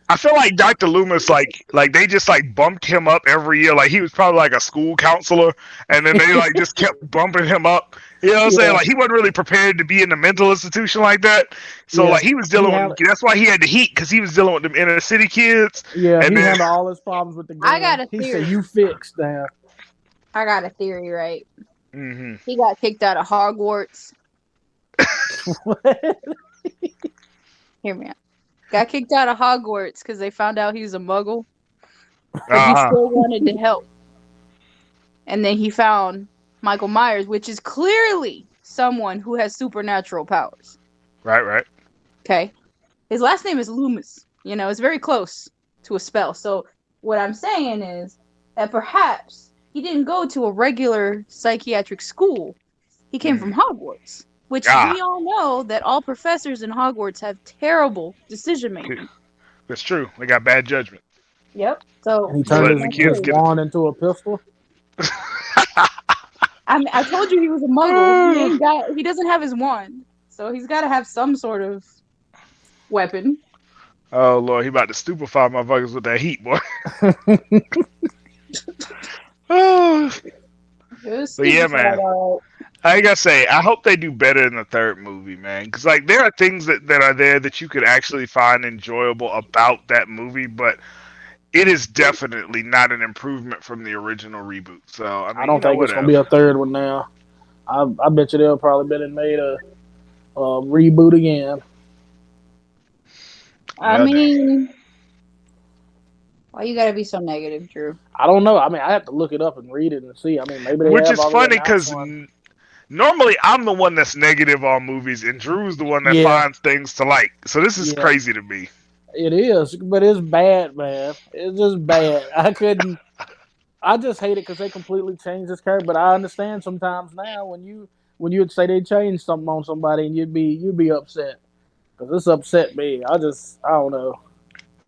Speaker 1: I feel like Dr. Loomis, like they just like bumped him up every year. Like he was probably like a school counselor, and then they like just kept bumping him up. You know what I'm saying? Like he wasn't really prepared to be in a mental institution like that. So
Speaker 2: Yeah.
Speaker 1: like he was dealing with. That's why he had the heat because he was dealing with them inner city kids.
Speaker 2: Yeah,
Speaker 1: And
Speaker 2: he
Speaker 1: then-
Speaker 2: handled all his problems with the gun.
Speaker 3: I got a
Speaker 2: He
Speaker 3: theory.
Speaker 2: said, "You fixed that."
Speaker 3: I got a theory, right?
Speaker 1: Mm-hmm.
Speaker 3: He got kicked out of Hogwarts. Hear me out. Got kicked out of Hogwarts because they found out he was a muggle. But he
Speaker 1: Uh-huh.
Speaker 3: still wanted to help. And then he found Michael Myers, which is clearly someone who has supernatural powers.
Speaker 1: Right.
Speaker 3: Okay. His last name is Loomis. You know, it's very close to a spell. So what I'm saying is that perhaps he didn't go to a regular psychiatric school. He came from Hogwarts, which
Speaker 1: Ah.
Speaker 3: we all know that all professors in Hogwarts have terrible decision making.
Speaker 1: That's true. They got bad judgment.
Speaker 3: Yep. So
Speaker 2: And he turned
Speaker 1: Letting the kids
Speaker 2: his
Speaker 1: get-
Speaker 2: wand into a pistol.
Speaker 3: I told you he was a muggle. He doesn't have his wand, so he's got to have some sort of weapon.
Speaker 1: Oh Lord, he about to stupefy motherfuckers with that heat, boy. Oh.
Speaker 3: It was
Speaker 1: But yeah,
Speaker 3: stupid side
Speaker 1: man.
Speaker 3: art.
Speaker 1: I gotta say, I hope they do better in the third movie, man. Because like there are things that are there that you could actually find enjoyable about that movie, but it is definitely not an improvement from the original reboot. So I
Speaker 2: I
Speaker 1: mean,
Speaker 2: don't think it's gonna
Speaker 1: whatever.
Speaker 2: be a third one now. I bet you they'll probably been and made a reboot again.
Speaker 3: I
Speaker 1: Well, dang.
Speaker 3: mean, why you gotta be so negative, Drew?
Speaker 2: I don't know. I mean, I have to look it up and read it and see. I mean, maybe they
Speaker 1: Which
Speaker 2: have
Speaker 1: is
Speaker 2: already
Speaker 1: funny
Speaker 2: announced
Speaker 1: because
Speaker 2: one.
Speaker 1: normally I'm the one that's negative on movies, and Drew's the one that
Speaker 2: Yeah,
Speaker 1: finds things to like. So this is
Speaker 2: yeah,
Speaker 1: crazy to me.
Speaker 2: it is, but it's bad, man. It's just bad. I couldn't. I just hate it because they completely changed this character. But I understand sometimes now when you would say they changed something on somebody and you'd be upset because this upset me. I don't know.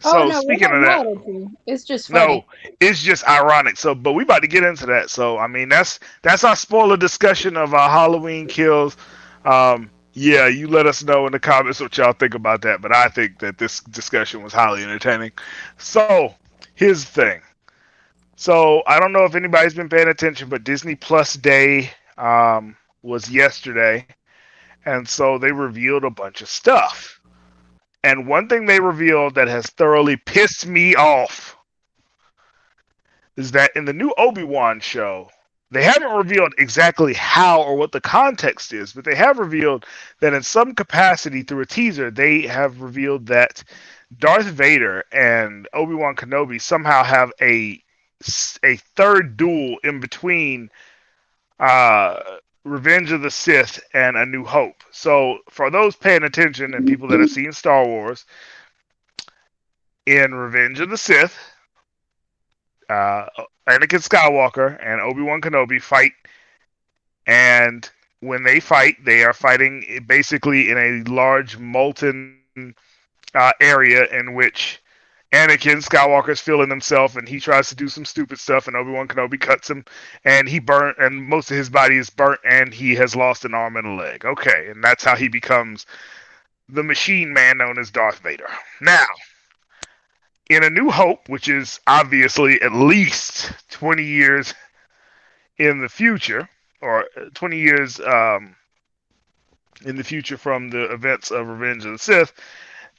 Speaker 3: Oh
Speaker 1: So
Speaker 3: no, we're
Speaker 1: speaking
Speaker 3: not
Speaker 1: of that,
Speaker 3: mad at you. It's just
Speaker 1: no,
Speaker 3: funny.
Speaker 1: it's just ironic. So, but we about to get into that. So, I mean, that's our spoiler discussion of our Halloween kills. Yeah, you let us know in the comments what y'all think about that. But I think that this discussion was highly entertaining. So, here's the thing. So, I don't know if anybody's been paying attention, but Disney Plus Day was yesterday, and so they revealed a bunch of stuff. And one thing they revealed that has thoroughly pissed me off is that in the new Obi-Wan show, they haven't revealed exactly how or what the context is, but they have revealed that in some capacity through a teaser, they have revealed that Darth Vader and Obi-Wan Kenobi somehow have a third duel in between uh, Revenge of the Sith and A New Hope. So for those paying attention and people that have seen Star Wars, in Revenge of the Sith, uh, Anakin Skywalker and Obi Wan Kenobi fight, and when they fight, they are fighting basically in a large molten area in which Anakin Skywalker is feeling himself, and he tries to do some stupid stuff, and Obi Wan Kenobi cuts him, and he burnt, and most of his body is burnt, and he has lost an arm and a leg. Okay, and that's how he becomes the Machine Man known as Darth Vader. Now, in A New Hope, which is obviously at least 20 years in the future, or 20 years in the future from the events of Revenge of the Sith,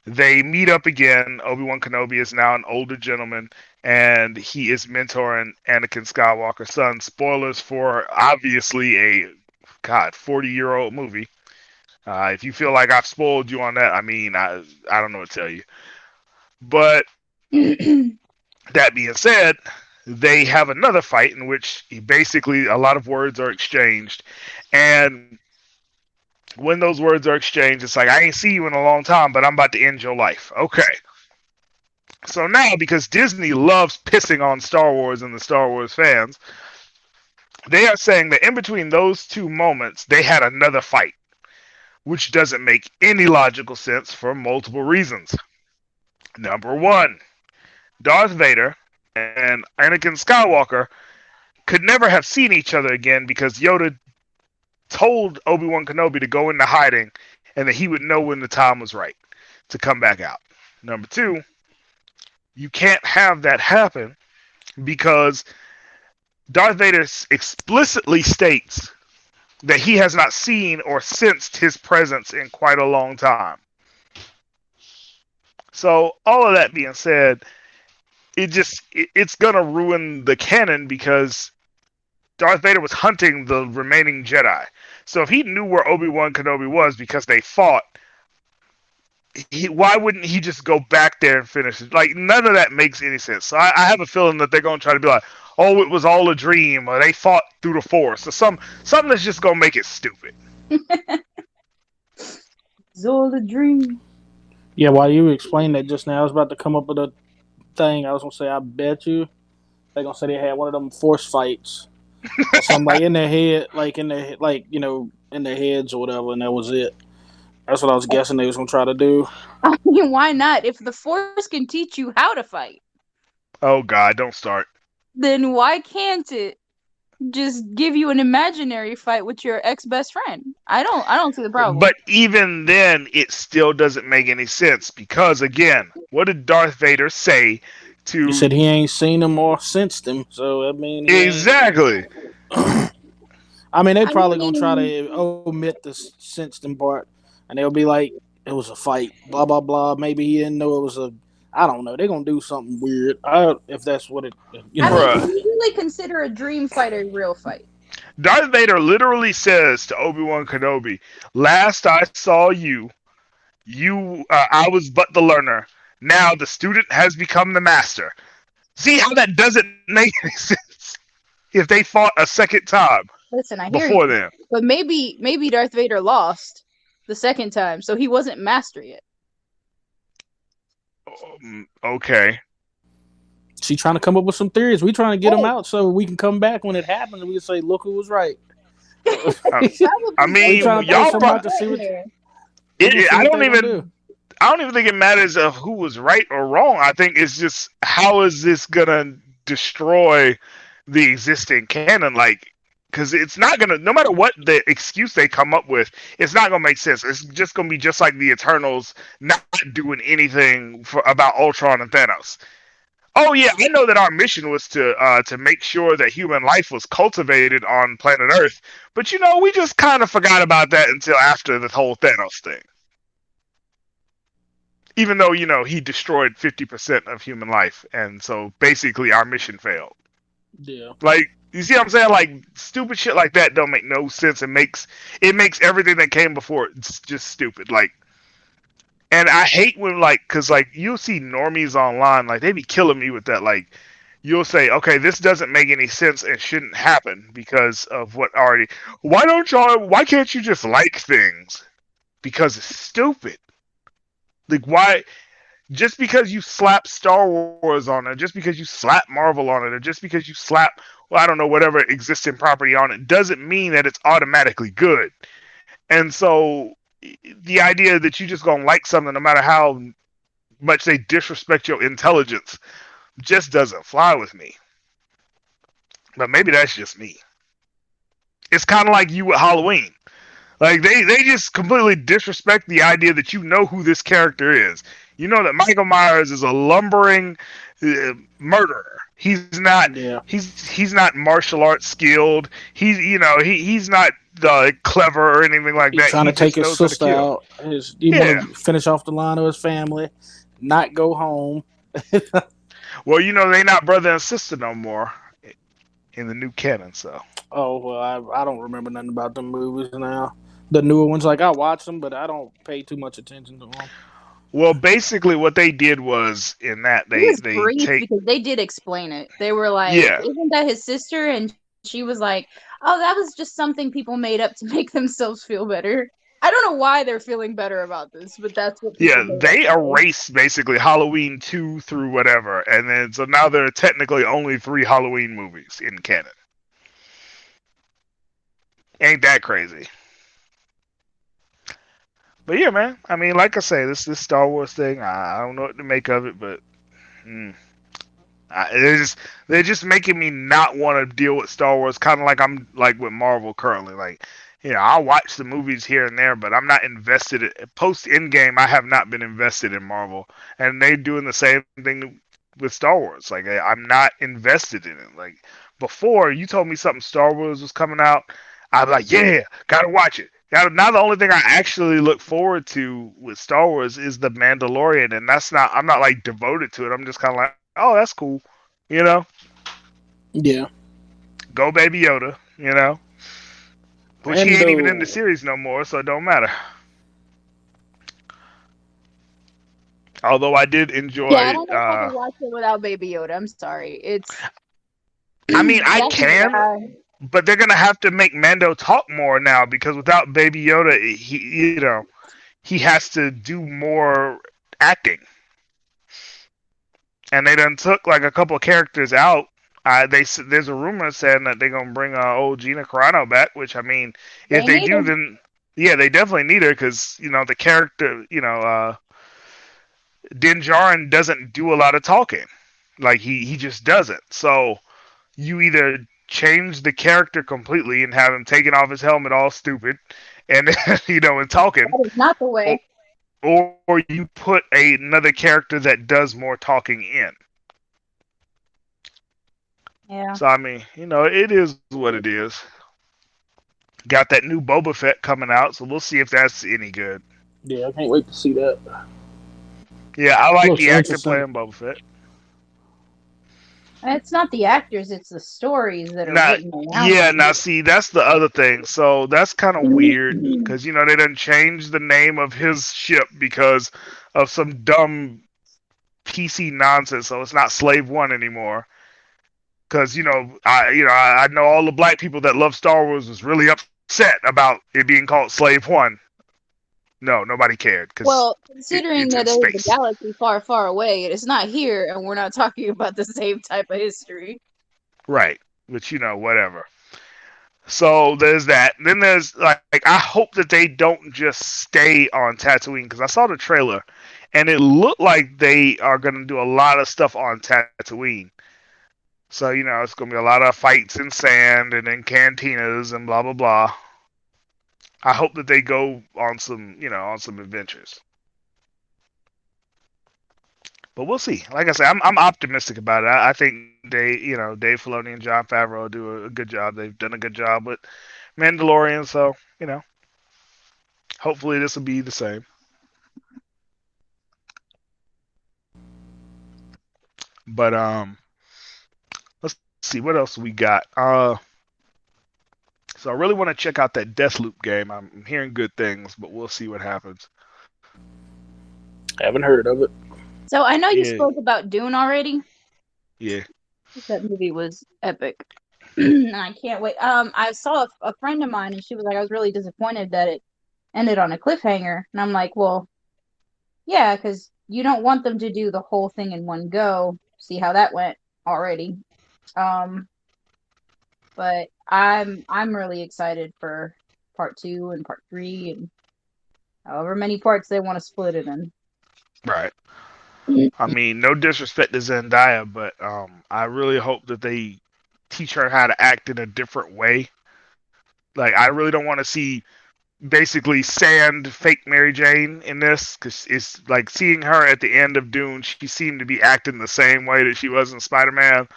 Speaker 1: they meet up again. Obi-Wan Kenobi is now an older gentleman, and he is mentoring Anakin Skywalker's son. Spoilers for obviously a, God, 40-year-old movie. If you feel like I've spoiled you on that, I mean, I don't know what to tell you. But that being said, they have another fight in which basically a lot of words are exchanged. And when those words are exchanged, it's like, I ain't see you in a long time, but I'm about to end your life. Okay. So now, because Disney loves pissing on Star Wars and the Star Wars fans, they are saying that in between those two moments, they had another fight, which doesn't make any logical sense for multiple reasons. Number one, Darth Vader and Anakin Skywalker could never have seen each other again because Yoda told Obi-Wan Kenobi to go into hiding and that he would know when the time was right to come back out. Number two, you can't have that happen because Darth Vader explicitly states that he has not seen or sensed his presence in quite a long time. So, all of that being said, it's gonna ruin the canon because Darth Vader was hunting the remaining Jedi. So if he knew where Obi-Wan Kenobi was because they fought, why wouldn't he just go back there and finish it? Like, none of that makes any sense. So I have a feeling that they're going to try to be like, oh, it was all a dream, or they fought through the Force, or something that's just going to make it stupid.
Speaker 3: Zola Dream.
Speaker 2: Yeah, while you explained that just now, I was about to come up with a thing. I was gonna say, I bet you they're gonna say they had one of them force fights or something like in their head, like in their like in their heads or whatever, and that was it. That's what I was guessing they was gonna try to do.
Speaker 3: I mean, why not? If the Force can teach you how to fight,
Speaker 1: Oh, God, don't start.
Speaker 3: then why can't it just give you an imaginary fight with your ex best friend? I don't see the problem.
Speaker 1: But even then, it still doesn't make any sense because, again, what did Darth Vader say
Speaker 2: He
Speaker 1: to.
Speaker 2: said he ain't seen him or sensed him, so I mean he ain't.
Speaker 1: Exactly.
Speaker 2: I mean, they
Speaker 3: I
Speaker 2: probably gonna try
Speaker 3: mean,
Speaker 2: to omit the Senston part, and they'll be like, "It was a fight." Blah blah blah. Maybe he didn't know it was a. I don't know. They're gonna do something weird. If that's what it. You
Speaker 3: I
Speaker 2: know.
Speaker 3: mean, do
Speaker 1: Bruh.
Speaker 3: you really consider a dream fight a real fight?
Speaker 1: Darth Vader literally says to Obi-Wan Kenobi, "Last I saw you, I was but the learner. Now the student has become the master." See how that doesn't make any sense if they fought a second time
Speaker 3: Listen, I hear
Speaker 1: before
Speaker 3: you,
Speaker 1: then.
Speaker 3: but maybe Darth Vader lost the second time, so he wasn't master yet.
Speaker 1: Okay.
Speaker 2: She trying to come up with some theories. We trying to get them
Speaker 3: Hey,
Speaker 2: out so we can come back when it happens and we can say, "Look who was right."
Speaker 1: I, I
Speaker 3: probably
Speaker 2: We
Speaker 3: there's
Speaker 1: mean,
Speaker 2: trying
Speaker 3: some
Speaker 2: to throw
Speaker 1: y'all.
Speaker 2: something
Speaker 3: some
Speaker 2: out to see
Speaker 3: point
Speaker 2: what
Speaker 3: there.
Speaker 2: we can see
Speaker 1: I
Speaker 2: what
Speaker 1: don't
Speaker 2: they gonna do.
Speaker 1: even. I don't even think it matters of who was right or wrong. I think it's just how is this gonna destroy the existing canon? Like, because it's not gonna. No matter what the excuse they come up with, it's not gonna make sense. It's just gonna be just like the Eternals not doing anything about Ultron and Thanos. Oh yeah, I know that our mission was to make sure that human life was cultivated on planet Earth, but we just kind of forgot about that until after the whole Thanos thing. Even though he destroyed 50% of human life, and so basically our mission failed.
Speaker 2: Yeah,
Speaker 1: Like, you see what I'm saying? Like, stupid shit like that don't make no sense. It makes everything that came before it just stupid. Like, and I hate when, like, because like you'll see normies online, like they be killing me with that. Like, you'll say, okay, this doesn't make any sense and shouldn't happen because of what already. Why can't you just like things? Because it's stupid. Like, why? Just because you slap Star Wars on it, just because you slap Marvel on it, or just because you slap, well, I don't know, whatever existing property on it, doesn't mean that it's automatically good. And so the idea that you just gonna like something no matter how much they disrespect your intelligence just doesn't fly with me. But maybe that's just me. It's kind of like you with Halloween. Like they just completely disrespect the idea that you know who this character is. You know that Michael Myers is a lumbering murderer.
Speaker 2: yeah.
Speaker 1: He's not martial arts skilled. He's not clever or anything like
Speaker 2: He
Speaker 1: that.
Speaker 2: trying
Speaker 1: He
Speaker 2: to take
Speaker 1: just
Speaker 2: his
Speaker 1: knows how to
Speaker 2: sister
Speaker 1: kill.
Speaker 2: out. He want
Speaker 1: Yeah.
Speaker 2: to finish off the line of his family, not go home.
Speaker 1: Well, they not brother and sister no more in the new canon. So.
Speaker 2: Oh well, I don't remember nothing about the movies now. The newer ones, like I watch them, but I don't pay too much attention to them.
Speaker 1: Well, basically, what they did was in that
Speaker 3: It
Speaker 1: they
Speaker 3: was
Speaker 1: they
Speaker 3: brief
Speaker 1: take
Speaker 3: because they did explain it. They were like,
Speaker 1: yeah
Speaker 3: "Isn't that his sister?" And she was like, "Oh, that was just something people made up to make themselves feel better." I don't know why they're feeling better about this, but that's what people
Speaker 1: yeah
Speaker 3: made up
Speaker 1: they
Speaker 3: to say.
Speaker 1: erased basically Halloween 2 through whatever, and then so now there are technically only 3 Halloween movies in canon. Ain't that crazy? But yeah, man. I mean, like I say, this Star Wars thing, I don't know what to make of it, but mm, they're just making me not want to deal with Star Wars. Kind of like I'm like with Marvel currently. Like, I'll watch the movies here and there, but I'm not invested. Post Endgame, I have not been invested in Marvel, and they're doing the same thing with Star Wars. Like, I'm not invested in it. Like before, you told me something Star Wars was coming out, I'm like, yeah, gotta watch it. Now the only thing I actually look forward to with Star Wars is the Mandalorian, and that's not. I'm not like devoted to it. I'm just kind of like, oh, that's cool, you know.
Speaker 2: Yeah,
Speaker 1: Go Baby Yoda, which he ain't even in the
Speaker 2: Mando.
Speaker 1: series no more, so it don't matter. Although I did
Speaker 3: Yeah, I
Speaker 1: enjoy.
Speaker 3: don't know if I can watch it without Baby Yoda. I'm sorry. It's
Speaker 1: I mean, I
Speaker 3: that's a
Speaker 1: can,
Speaker 3: bad.
Speaker 1: but they're gonna have to make Mando talk more now because without Baby Yoda, he has to do more acting, and they done took like a couple of characters out. There's a rumor saying that they're gonna bring old Gina Carano back, which I mean, if
Speaker 3: They
Speaker 1: they
Speaker 3: need
Speaker 1: do,
Speaker 3: her.
Speaker 1: then yeah, they definitely need her because the character, Din Djarin doesn't do a lot of talking, like he just doesn't. So you either change the character completely and have him taking off his helmet all stupid, and and talking,
Speaker 3: That is not the
Speaker 1: or,
Speaker 3: way.
Speaker 1: or you put another character that does more talking in.
Speaker 3: Yeah.
Speaker 1: So I mean, it is what it is. Got that new Boba Fett coming out, so we'll see if that's any good.
Speaker 2: Yeah, I can't wait to see that.
Speaker 1: Yeah, I like
Speaker 2: Looks
Speaker 1: the actor
Speaker 2: interesting.
Speaker 1: playing Boba Fett.
Speaker 3: It's not the actors; it's the stories that are
Speaker 1: Now,
Speaker 3: written around
Speaker 1: yeah,
Speaker 3: them.
Speaker 1: now see, that's the other thing. So that's kind of weird because they done changed the name of his ship because of some dumb PC nonsense. So it's not Slave One anymore. Because I know all the black people that love Star Wars was really upset about it being called Slave One. No, nobody cared because
Speaker 3: Well, considering
Speaker 1: it's in
Speaker 3: that it is a
Speaker 1: space.
Speaker 3: galaxy far, far away, it is not here, and we're not talking about the same type of history.
Speaker 1: Right. Which, whatever. So there's that. Then there's like I hope that they don't just stay on Tatooine because I saw the trailer and it looked like they are gonna do a lot of stuff on Tatooine. So it's gonna be a lot of fights in sand and in cantinas and blah blah blah. I hope that they go on some adventures. But we'll see. Like I said, I'm optimistic about it. I think Dave Filoni and John Favreau do a good job. They've done a good job with Mandalorian, so hopefully this will be the same. But let's see what else we got. So I really want to check out that Deathloop game. I'm hearing good things, but we'll see what happens.
Speaker 2: Haven't heard of it.
Speaker 3: So I know you
Speaker 1: Yeah,
Speaker 3: spoke about Dune already.
Speaker 1: yeah.
Speaker 3: That movie was epic. And I can't wait. I saw a friend of mine, and she was like, I was really disappointed that it ended on a cliffhanger. And I'm like, well, yeah, because you don't want them to do the whole thing in one go. See how that went already. Um, but I'm really excited for part two and part three and however many parts they want to split it in.
Speaker 1: Right. I mean, no disrespect to Zendaya, but I really hope that they teach her how to act in a different way. Like, I really don't want to see basically sand fake Mary Jane in this because it's like seeing her at the end of Dune. She seemed to be acting the same way that she was in Spider Man.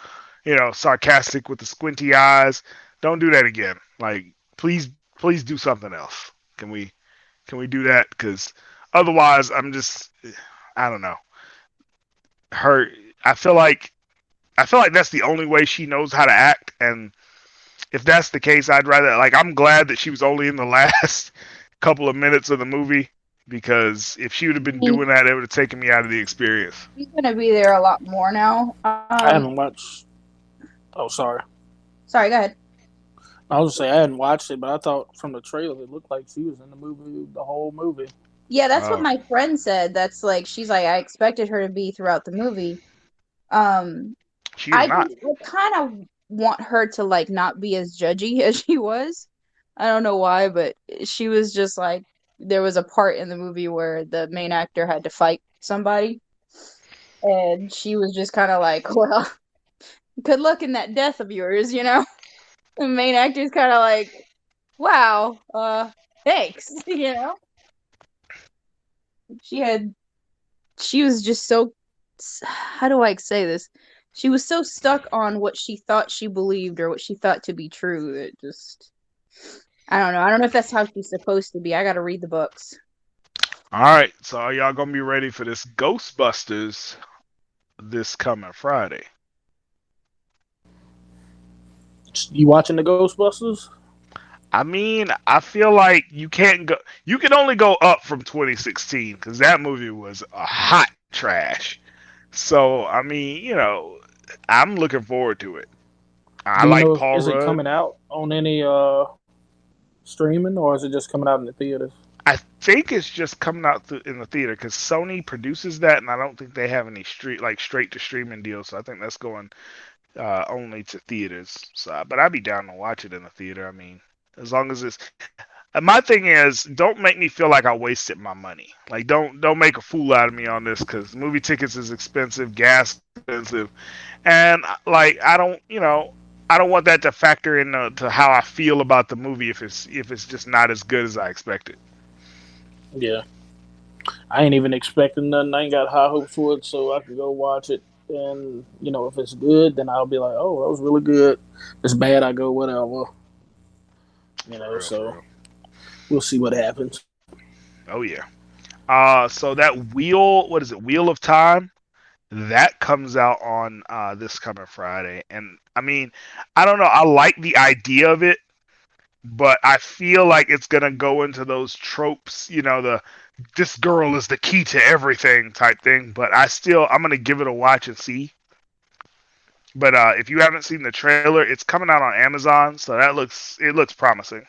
Speaker 1: Sarcastic with the squinty eyes. Don't do that again. Like, please, please do something else. Can we do that? Because otherwise, I don't know. Her, I feel like that's the only way she knows how to act, and if that's the case, I'd rather I'm glad that she was only in the last couple of minutes of the movie because if she would have been doing that, it would have taken me out of the experience.
Speaker 3: He's gonna be there a lot more now.
Speaker 2: I haven't watched. Oh, sorry.
Speaker 3: Sorry, go ahead.
Speaker 2: I was gonna say I hadn't watched it, but I thought from the trailer it looked like she was in the movie, the whole movie.
Speaker 3: Yeah, that's what
Speaker 1: Uh,
Speaker 3: my friend said. That's like she's like I expected her to be throughout the movie. Um,
Speaker 1: she is not.
Speaker 3: I kind of want her to like not be as judgy as she was. I don't know why, but she was just like there was a part in the movie where the main actor had to fight somebody, and she was just kind of like, "Well, good luck in that death of yours," you know. The main actor's kind of like, "Wow, thanks," you know. She had she was just so how do I say this? She was so stuck on what she thought she believed or what she thought to be true. It just I don't know. I don't know if that's how she's supposed to be. I got to read the books.
Speaker 1: All right, so are y'all gonna be ready for this Ghostbusters this coming Friday?
Speaker 2: You watching the Ghostbusters?
Speaker 1: I mean, I feel like you can't go. You can only go up from 2016 because that movie was a hot trash. So I mean, I'm looking forward to it. I
Speaker 2: Do you
Speaker 1: like
Speaker 2: know if
Speaker 1: Paul
Speaker 2: is it
Speaker 1: Rudd.
Speaker 2: coming out on any streaming or is it just coming out in the theaters?
Speaker 1: I think it's just coming out in the theater because Sony produces that, and I don't think they have any straight to streaming deals. So I think that's going only to theaters. So, but I'd be down to watch it in the theater. I mean, as long as it's. My thing is, don't make me feel like I wasted my money. Like, don't make a fool out of me on this because movie tickets is expensive, gas expensive, and I don't want that to factor into to how I feel about the movie if it's just not as good as I expected.
Speaker 2: Yeah, I ain't even expecting nothing. I ain't got high hopes for it, so I can go watch it. And if it's good, then I'll be like, "Oh, that was really good." If it's bad, I go whatever.
Speaker 1: For real, for
Speaker 2: So
Speaker 1: real.
Speaker 2: we'll see what happens.
Speaker 1: Oh yeah. So that wheel, what is it? Wheel of Time. That comes out on this coming Friday, and I mean, I don't know. I like the idea of it, but I feel like it's gonna go into those tropes. The this girl is the key to everything type thing. But I'm gonna give it a watch and see. But if you haven't seen the trailer, it's coming out on Amazon, so it looks promising.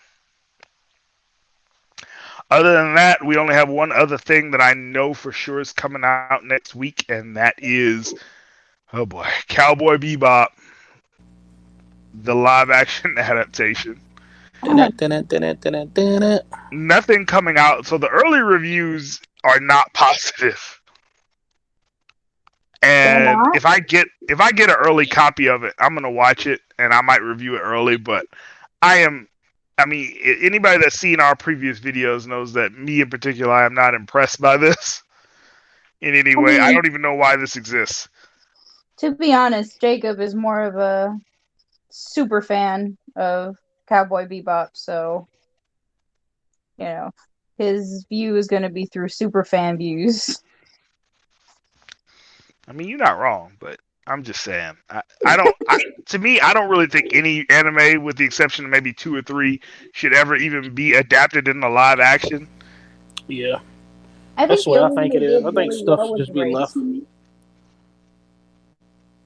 Speaker 1: Other than that, we only have one other thing that I know for sure is coming out next week, and that is, oh boy, Cowboy Bebop, the live action adaptation. Nothing coming out, so the early reviews are not positive.
Speaker 3: They're
Speaker 1: And
Speaker 3: not.
Speaker 1: if I get an early copy of it, I'm gonna watch it and I might review it early. But I am, I mean, anybody that's seen our previous videos knows that me in particular, I am not impressed by this in any
Speaker 3: I
Speaker 1: way. I
Speaker 3: mean,
Speaker 1: don't even know why this exists.
Speaker 3: to be honest, Jacob is more of a super fan of Cowboy Bebop, so you know his view is going to be through super fan views.
Speaker 1: I mean, you're not wrong, but I'm just saying. I don't. To me, I don't really think any anime, with the exception of maybe two or three, should ever even be adapted into live action.
Speaker 2: Yeah,
Speaker 3: I
Speaker 2: that's
Speaker 3: think
Speaker 2: the
Speaker 3: the
Speaker 2: way I
Speaker 3: only one
Speaker 2: think it
Speaker 3: that
Speaker 2: is.
Speaker 3: did
Speaker 2: I think
Speaker 3: really
Speaker 2: stuff
Speaker 3: well
Speaker 2: should
Speaker 3: was
Speaker 2: just be left.
Speaker 3: Erased.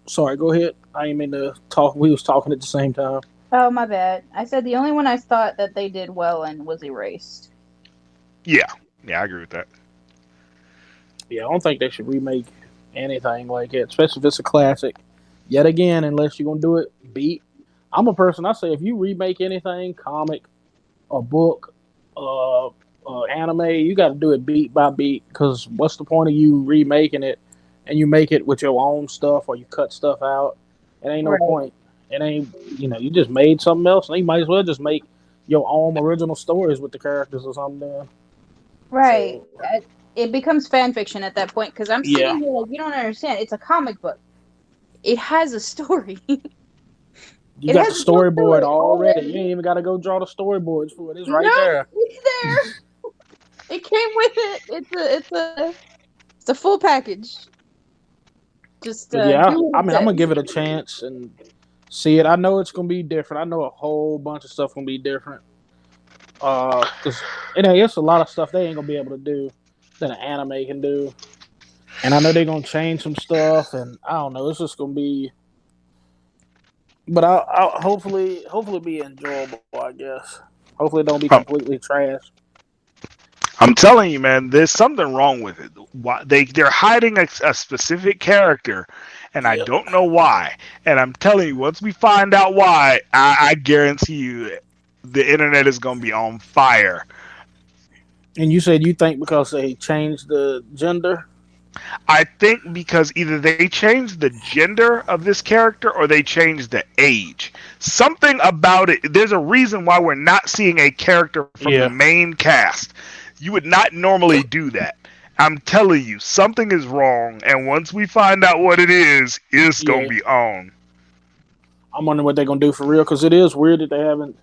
Speaker 2: Sorry, go ahead. I didn't mean to talk. We was talking at the same time.
Speaker 3: Oh, my bad. I said the only one I thought that they did well in was Erased.
Speaker 1: Yeah, yeah, I agree with that.
Speaker 2: Yeah, I don't think they should remake anything like it, especially if it's a classic. Yet again, unless you're gonna do it beat. I'm a person. I say if you remake anything, comic, a book, anime, you got to do it beat by beat. Because what's the point of you remaking it and you make it with your own stuff or you cut stuff out? It ain't no
Speaker 3: Right.
Speaker 2: point. It ain't. You just made something else, and you might as well just make your own original stories with the characters or something. Then.
Speaker 3: Right.
Speaker 2: So
Speaker 3: It becomes fan fiction at that point because I'm
Speaker 2: yeah,
Speaker 3: sitting here like, you don't understand. It's a comic book. It has a story.
Speaker 2: you
Speaker 3: It
Speaker 2: got the
Speaker 3: has a whole
Speaker 2: storyboard
Speaker 3: story
Speaker 2: already. You
Speaker 3: already.
Speaker 2: ain't even got to go draw the storyboards for it. It's right
Speaker 3: Nope,
Speaker 2: there.
Speaker 3: it's there. It came with it. It's a full package. Just
Speaker 2: But yeah,
Speaker 3: do what
Speaker 2: I
Speaker 3: it
Speaker 2: mean, I'm gonna
Speaker 3: says.
Speaker 2: give it a chance and see it. I know it's gonna be different. I know a whole bunch of stuff gonna be different. Cause it's a lot of stuff they ain't gonna be able to do that an anime can do. And I know they're gonna change some stuff, and I don't know. It's just gonna be, but I'll hopefully be enjoyable. I guess. Hopefully, it don't be
Speaker 1: Um,
Speaker 2: completely trash.
Speaker 1: I'm telling you, man, there's something wrong with it. Why they're hiding a specific character, and I
Speaker 2: Yeah.
Speaker 1: don't know why. And I'm telling you, once we find out why, I guarantee you, the internet is gonna be on fire.
Speaker 2: And you said you think because they changed the gender.
Speaker 1: I think because either they changed the gender of this character or they changed the age. Something about it. There's a reason why we're not seeing a character from the
Speaker 2: Yeah.
Speaker 1: main cast. You would not normally do that. I'm telling you, something is wrong, and once we find out what it is, it's gonna
Speaker 2: Yeah.
Speaker 1: be on.
Speaker 2: I'm wondering what they're gonna do for real because it is weird that they haven't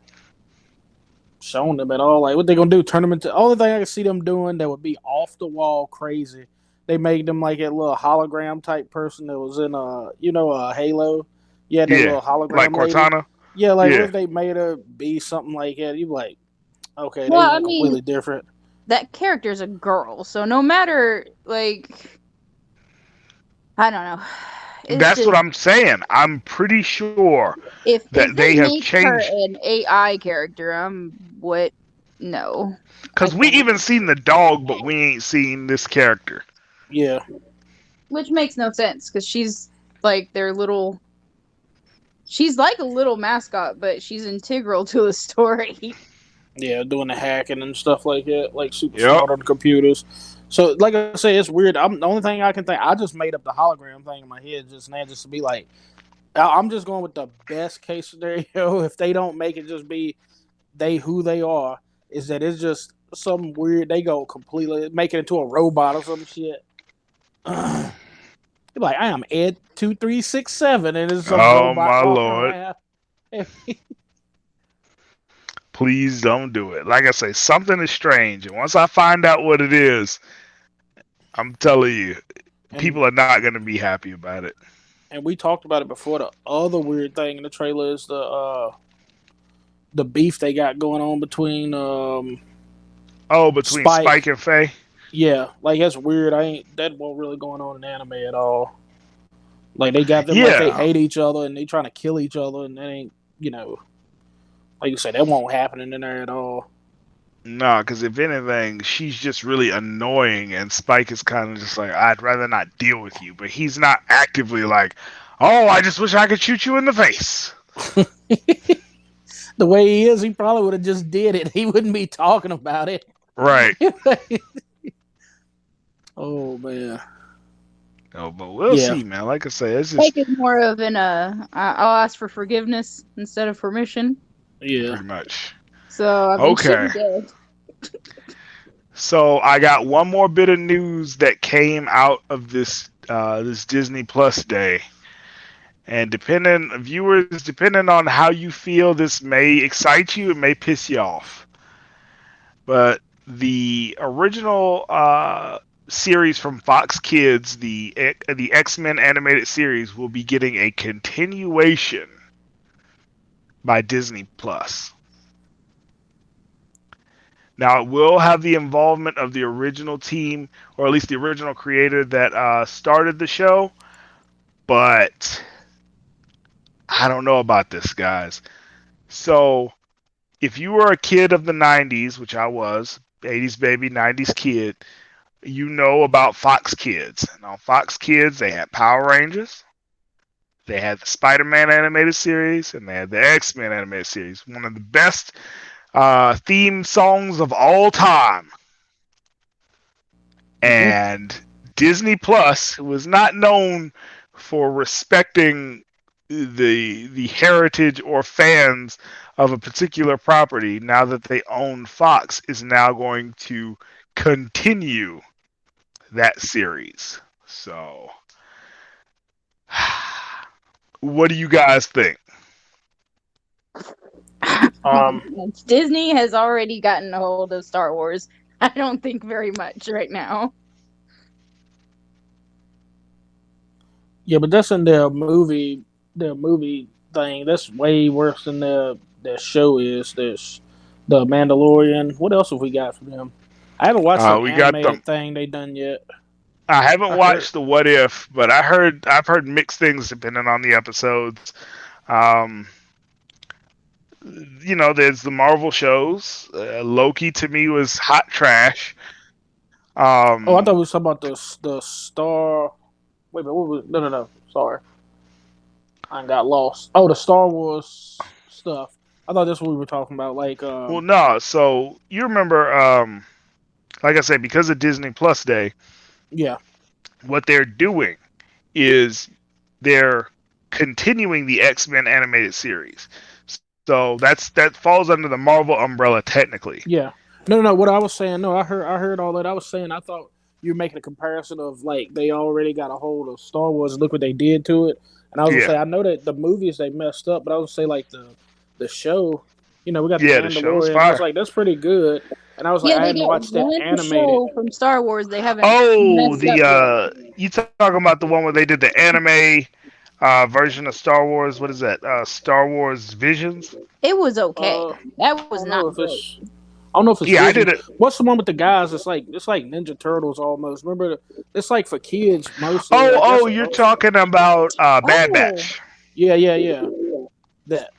Speaker 2: shown them at all. Like what they gonna do? Turn them into only thing I can see them doing that would be off the wall crazy. They made them like a little hologram type person that was in Halo. Yeah, that
Speaker 1: Yeah,
Speaker 2: little
Speaker 1: like
Speaker 2: hologram lady.
Speaker 1: Cortana.
Speaker 2: Yeah, like what
Speaker 1: Yeah,
Speaker 2: if they made her be something like that? You like, okay, they
Speaker 3: Well, I
Speaker 2: went
Speaker 3: mean,
Speaker 2: completely different.
Speaker 3: that character's a girl, so no matter like I don't know. It's
Speaker 1: that's what
Speaker 3: just
Speaker 1: I'm saying. I'm pretty sure
Speaker 3: if
Speaker 1: that
Speaker 3: they
Speaker 1: they have
Speaker 3: make her
Speaker 1: changed
Speaker 3: an AI character, I'm what? No, I
Speaker 1: because we
Speaker 3: can't.
Speaker 1: even seen the dog, but we ain't seen this character.
Speaker 2: Yeah,
Speaker 3: Which makes no sense because she's like their little. She's like a little mascot, but she's integral to the story.
Speaker 2: yeah, doing the hacking and stuff like that, like super
Speaker 1: Yep.
Speaker 2: smart on the computers. So, like I say, it's weird. I'm the only thing I can think. I just made up the hologram thing in my head just now, just to be like, I'm just going with the best case scenario. If they don't make it, just be they who they are. Is that it's just something weird? They go completely make it into a robot or some shit. Like I am Ed 2367, and it's some
Speaker 1: Oh
Speaker 2: robot
Speaker 1: my
Speaker 2: walking
Speaker 1: lord.
Speaker 2: around.
Speaker 1: Please don't do it. Like I say, something is strange, and once I find out what it is, I'm telling you,
Speaker 2: And
Speaker 1: people are not going to be happy about it.
Speaker 2: we talked about it before. The other weird thing in the trailer is the beef they got going on between
Speaker 1: Oh, between Spike
Speaker 2: Spike.
Speaker 1: and Faye?
Speaker 2: Yeah, like that's weird. I ain't that won't really going on in anime at all. Like they got them like they
Speaker 1: Yeah.
Speaker 2: hate each other and they trying to kill each other and that ain't like you said that won't happen in there at all.
Speaker 1: No, because if anything, she's just really annoying, and Spike is kind of just like, I'd rather not deal with you. But he's not actively like, oh, I just wish I could shoot you in the face.
Speaker 2: The way he is, he probably would have just did it. He wouldn't be talking about it.
Speaker 1: Right.
Speaker 2: Oh man,
Speaker 1: No, but we'll
Speaker 2: yeah,
Speaker 1: see, man. Like I say, it's
Speaker 3: Like
Speaker 1: just
Speaker 3: is more of an I'll ask for forgiveness instead of permission.
Speaker 2: yeah.
Speaker 1: pretty much.
Speaker 3: So I mean,
Speaker 1: Okay.
Speaker 3: she's dead.
Speaker 1: So I got one more bit of news that came out of this Disney Plus day. And depending on how you feel, this may excite you, it may piss you off. But the original series from Fox Kids, the X-Men animated series, will be getting a continuation by Disney Plus. Now it will have the involvement of the original team, or at least the original creator that started the show, but I don't know about this, guys. So if you were a kid of the 90s, which I was, 80s baby, 90s kid, you know about Fox Kids. And on Fox Kids, they had Power Rangers, they had the Spider-Man animated series, and they had the X-Men animated series. One of the best theme songs of all time.
Speaker 2: Mm-hmm.
Speaker 1: And Disney Plus was not known for respecting the heritage or fans of a particular property. Now that they own Fox, is now going to continue that series. So, what do you guys think?
Speaker 2: Um,
Speaker 3: Disney has already gotten a hold of Star Wars. I don't think very much right now.
Speaker 2: yeah, but that's in their movie thing. That's way worse than their show is. There's the Mandalorian. What else have we got from them? I haven't watched that
Speaker 1: We got them.
Speaker 2: animated thing they done yet.
Speaker 1: I haven't
Speaker 2: I heard.
Speaker 1: watched the What If, but I've heard mixed things depending on the episodes. Um, there's the Marvel shows. Loki to me was hot trash.
Speaker 2: Oh, I thought
Speaker 1: Um,
Speaker 2: we was talking about the Star. Wait, but what was? No, no, no. Sorry, I got lost. Oh, the Star Wars stuff. I thought that's what we were talking about. Like,
Speaker 1: well, no. So you remember, like I said, because of Disney Plus Day,
Speaker 2: yeah,
Speaker 1: what they're doing is they're continuing the X-Men animated series. So that falls under the Marvel umbrella technically.
Speaker 2: yeah. No, no, no. What I was saying, no, I heard all that. I was saying, I thought you were making a comparison of like they already got a hold of Star Wars. And look what they did to it. And I was gonna
Speaker 1: Yeah,
Speaker 2: say, I know that the movies they messed up, but I was gonna say like the show. We got the
Speaker 1: yeah. The show's
Speaker 2: Mandalorian. I was
Speaker 1: fire.
Speaker 2: like, that's pretty good. And I was like,
Speaker 3: Yeah,
Speaker 2: I
Speaker 3: they
Speaker 2: hadn't
Speaker 3: got
Speaker 2: watched that
Speaker 3: one
Speaker 2: animated.
Speaker 3: show from Star Wars they haven't
Speaker 1: Oh,
Speaker 3: messed up
Speaker 1: the
Speaker 3: yet.
Speaker 1: you talking about the one where they did the anime version of Star Wars? What is that? Star Wars Visions.
Speaker 3: It was okay.
Speaker 2: I
Speaker 3: That was
Speaker 2: don't
Speaker 3: not
Speaker 2: know if
Speaker 3: great.
Speaker 2: it's. I don't know if it's
Speaker 1: Yeah, I
Speaker 2: Visions.
Speaker 1: did it.
Speaker 2: What's the one with the guys? It's like Ninja Turtles almost. Remember, it's like for kids mostly.
Speaker 1: Oh,
Speaker 2: I guess
Speaker 1: oh,
Speaker 2: it
Speaker 1: you're
Speaker 2: was.
Speaker 1: talking about Bad
Speaker 3: Oh,
Speaker 1: Batch.
Speaker 2: Yeah, yeah, yeah. That.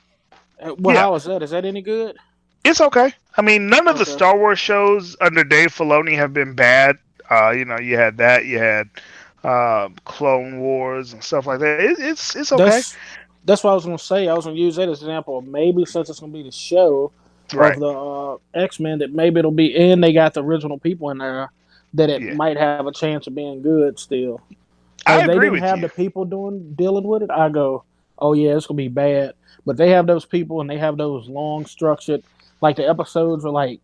Speaker 2: Well,
Speaker 1: Yeah,
Speaker 2: how is that? Is that any good?
Speaker 1: it's okay. I mean, none of the
Speaker 2: Okay.
Speaker 1: Star Wars shows under Dave Filoni have been bad. You had that. You had Clone Wars and stuff like that. It's okay.
Speaker 2: That's what I was gonna say. I was gonna use that as an example. Maybe since it's gonna be the show of
Speaker 1: Right.
Speaker 2: the X-Men, that maybe it'll be and they got the original people in there, that it
Speaker 1: Yeah,
Speaker 2: might have a chance of being good still. Like
Speaker 1: I
Speaker 2: if they
Speaker 1: agree
Speaker 2: didn't
Speaker 1: with
Speaker 2: have
Speaker 1: you.
Speaker 2: the people dealing with it, I go, oh yeah, it's gonna be bad. But they have those people and they have those long structured, like the episodes are like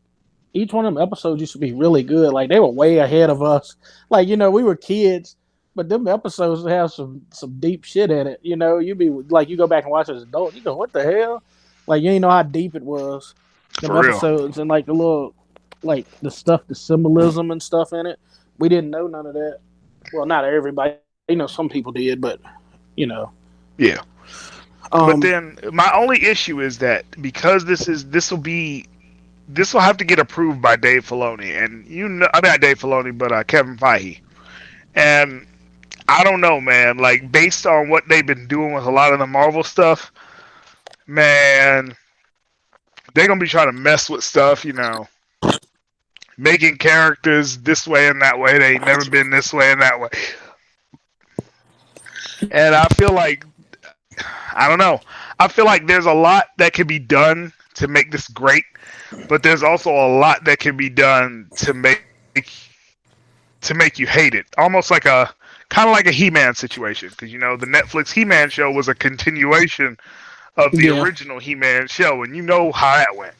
Speaker 2: each one of them episodes used to be really good. Like they were way ahead of us. Like we were kids, but them episodes have some deep shit in it. You be like you go back and watch as an adult, you go, what the hell? Like you ain't know how deep it was. them
Speaker 1: For real.
Speaker 2: episodes and like the little, like the stuff, the symbolism and stuff in it. We didn't know none of that. Well, not everybody. You know, some people did, but you know,
Speaker 1: Yeah. But
Speaker 2: um,
Speaker 1: then my only issue is that because this will have to get approved by Dave Filoni, and I mean not Dave Filoni, but Kevin Feige. And I don't know, man. Like based on what they've been doing with a lot of the Marvel stuff, man, they're gonna be trying to mess with stuff, making characters this way and that way. They ain't never been this way and that way. And I feel like I don't know. I feel like there's a lot that can be done to make this great, but there's also a lot that can be done to make you hate it. Almost like a kind of like a He-Man situation, because the Netflix He-Man show was a continuation of the
Speaker 2: yeah,
Speaker 1: original He-Man show, and you know how that went.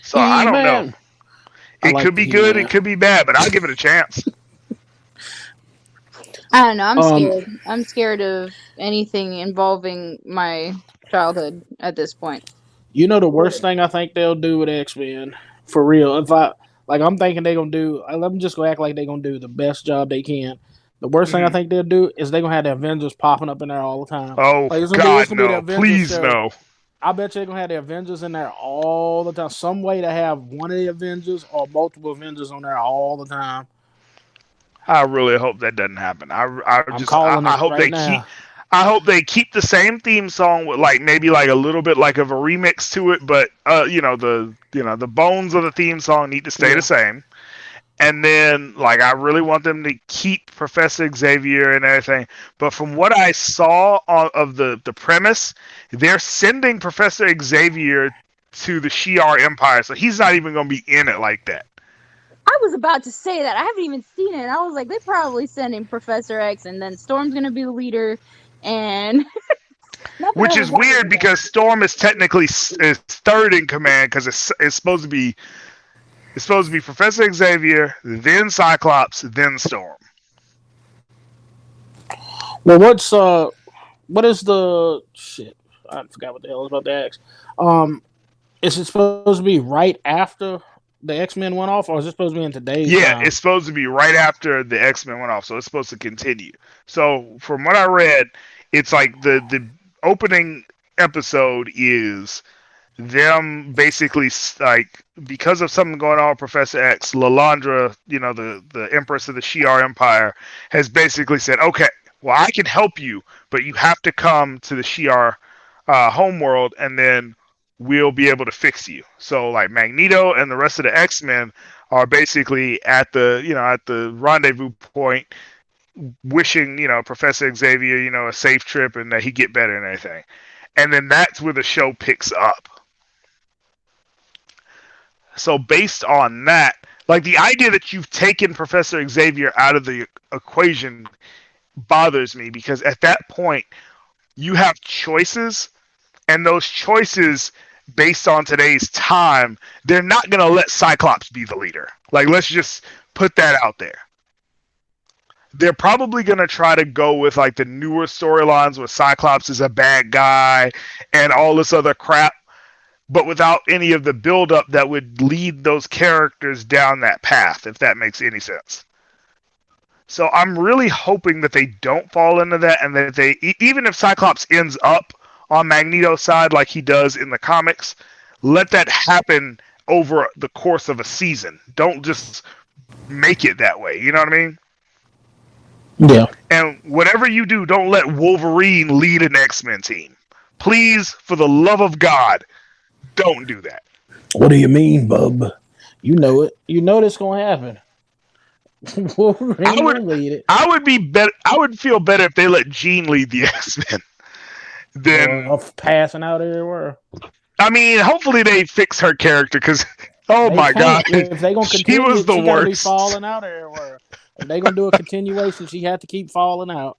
Speaker 1: So I
Speaker 2: He
Speaker 1: don't know.
Speaker 2: Man. I
Speaker 1: It
Speaker 2: like
Speaker 1: could
Speaker 2: the
Speaker 1: be
Speaker 2: He
Speaker 1: good, it
Speaker 2: Man.
Speaker 1: could be bad, but I'll give it a chance.
Speaker 3: I don't know. I'm
Speaker 2: Um,
Speaker 3: scared. I'm scared of anything involving my childhood at this point.
Speaker 2: you know the worst thing I think they'll do with X Men, for real. If I like, I'm thinking they're gonna do. I'm just gonna act like they're gonna do the best job they can. The worst thing I
Speaker 1: Hmm.
Speaker 2: think they'll do is they're gonna have the Avengers popping up in there all the time.
Speaker 1: Oh
Speaker 2: Like it's
Speaker 1: God,
Speaker 2: gonna be the
Speaker 1: no!
Speaker 2: Avengers
Speaker 1: Please
Speaker 2: show.
Speaker 1: no!
Speaker 2: I bet you they're gonna have the Avengers in there all the time. Some way to have one of the Avengers or multiple Avengers on there all the time.
Speaker 1: I really hope that doesn't happen.
Speaker 2: I'm calling
Speaker 1: I
Speaker 2: it
Speaker 1: hope
Speaker 2: right
Speaker 1: they keep
Speaker 2: now.
Speaker 1: I hope they keep the same theme song with like maybe like a little bit like of a remix to it, but the bones of the theme song need to stay the
Speaker 2: Yeah.
Speaker 1: same. And then like I really want them to keep Professor Xavier and everything. But from what I saw of the premise, they're sending Professor Xavier to the Shi'ar Empire, so he's not even going to be in it like that.
Speaker 3: I was about to say that. I haven't even seen it. And I was like, they probably sending Professor X, and then Storm's gonna be the leader, and nothing
Speaker 1: Which
Speaker 3: ever
Speaker 1: is
Speaker 3: happens
Speaker 1: weird
Speaker 3: with that.
Speaker 1: because Storm is technically is third in command because it's supposed to be Professor Xavier, then Cyclops, then Storm.
Speaker 2: Well, what is the shit? I forgot what the hell I was about to ask. Um, is it supposed to be right after the X Men went off, or is it supposed to be in today's
Speaker 1: Yeah,
Speaker 2: time?
Speaker 1: it's supposed to be right after the X Men went off, so it's supposed to continue. So from what I read, it's like the opening episode is them basically like because of something going on with Professor X, Lalandra, the Empress of the Shi'ar Empire, has basically said, "Okay, well I can help you, but you have to come to the Shi'ar homeworld, and then we'll be able to fix you." So like Magneto and the rest of the X Men are basically at the rendezvous point, wishing Professor Xavier a safe trip and that he get better and everything. And then that's where the show picks up. So based on that, like the idea that you've taken Professor Xavier out of the equation bothers me because at that point you have choices, and those choices based on today's time, they're not going to let Cyclops be the leader. Like let's just put that out there. They're probably going to try to go with like the newer storylines where Cyclops is a bad guy and all this other crap, but without any of the buildup that would lead those characters down that path, if that makes any sense. So I'm really hoping that they don't fall into that, and that even if Cyclops ends up on Magneto's side like he does in the comics, let that happen over the course of a season. Don't just make it that way. You know what I mean?
Speaker 2: Yeah.
Speaker 1: And whatever you do, don't let Wolverine lead an X-Men team. Please, for the love of God, don't do that.
Speaker 2: What do you mean, bub? You know it. You know this gonna happen.
Speaker 1: I
Speaker 2: Wolverine
Speaker 1: would
Speaker 2: gonna lead it.
Speaker 1: I would be better. I would feel better if they let Jean lead the X Men.
Speaker 2: Boy,
Speaker 1: Then
Speaker 2: I'm passing out everywhere.
Speaker 1: I mean, hopefully they fix her character because oh
Speaker 2: They
Speaker 1: my god,
Speaker 2: can't. If they gonna
Speaker 1: she
Speaker 2: continue,
Speaker 1: was the
Speaker 2: she gotta be
Speaker 1: worst.
Speaker 2: falling out everywhere. If they gonna do a continuation, she had to keep falling out.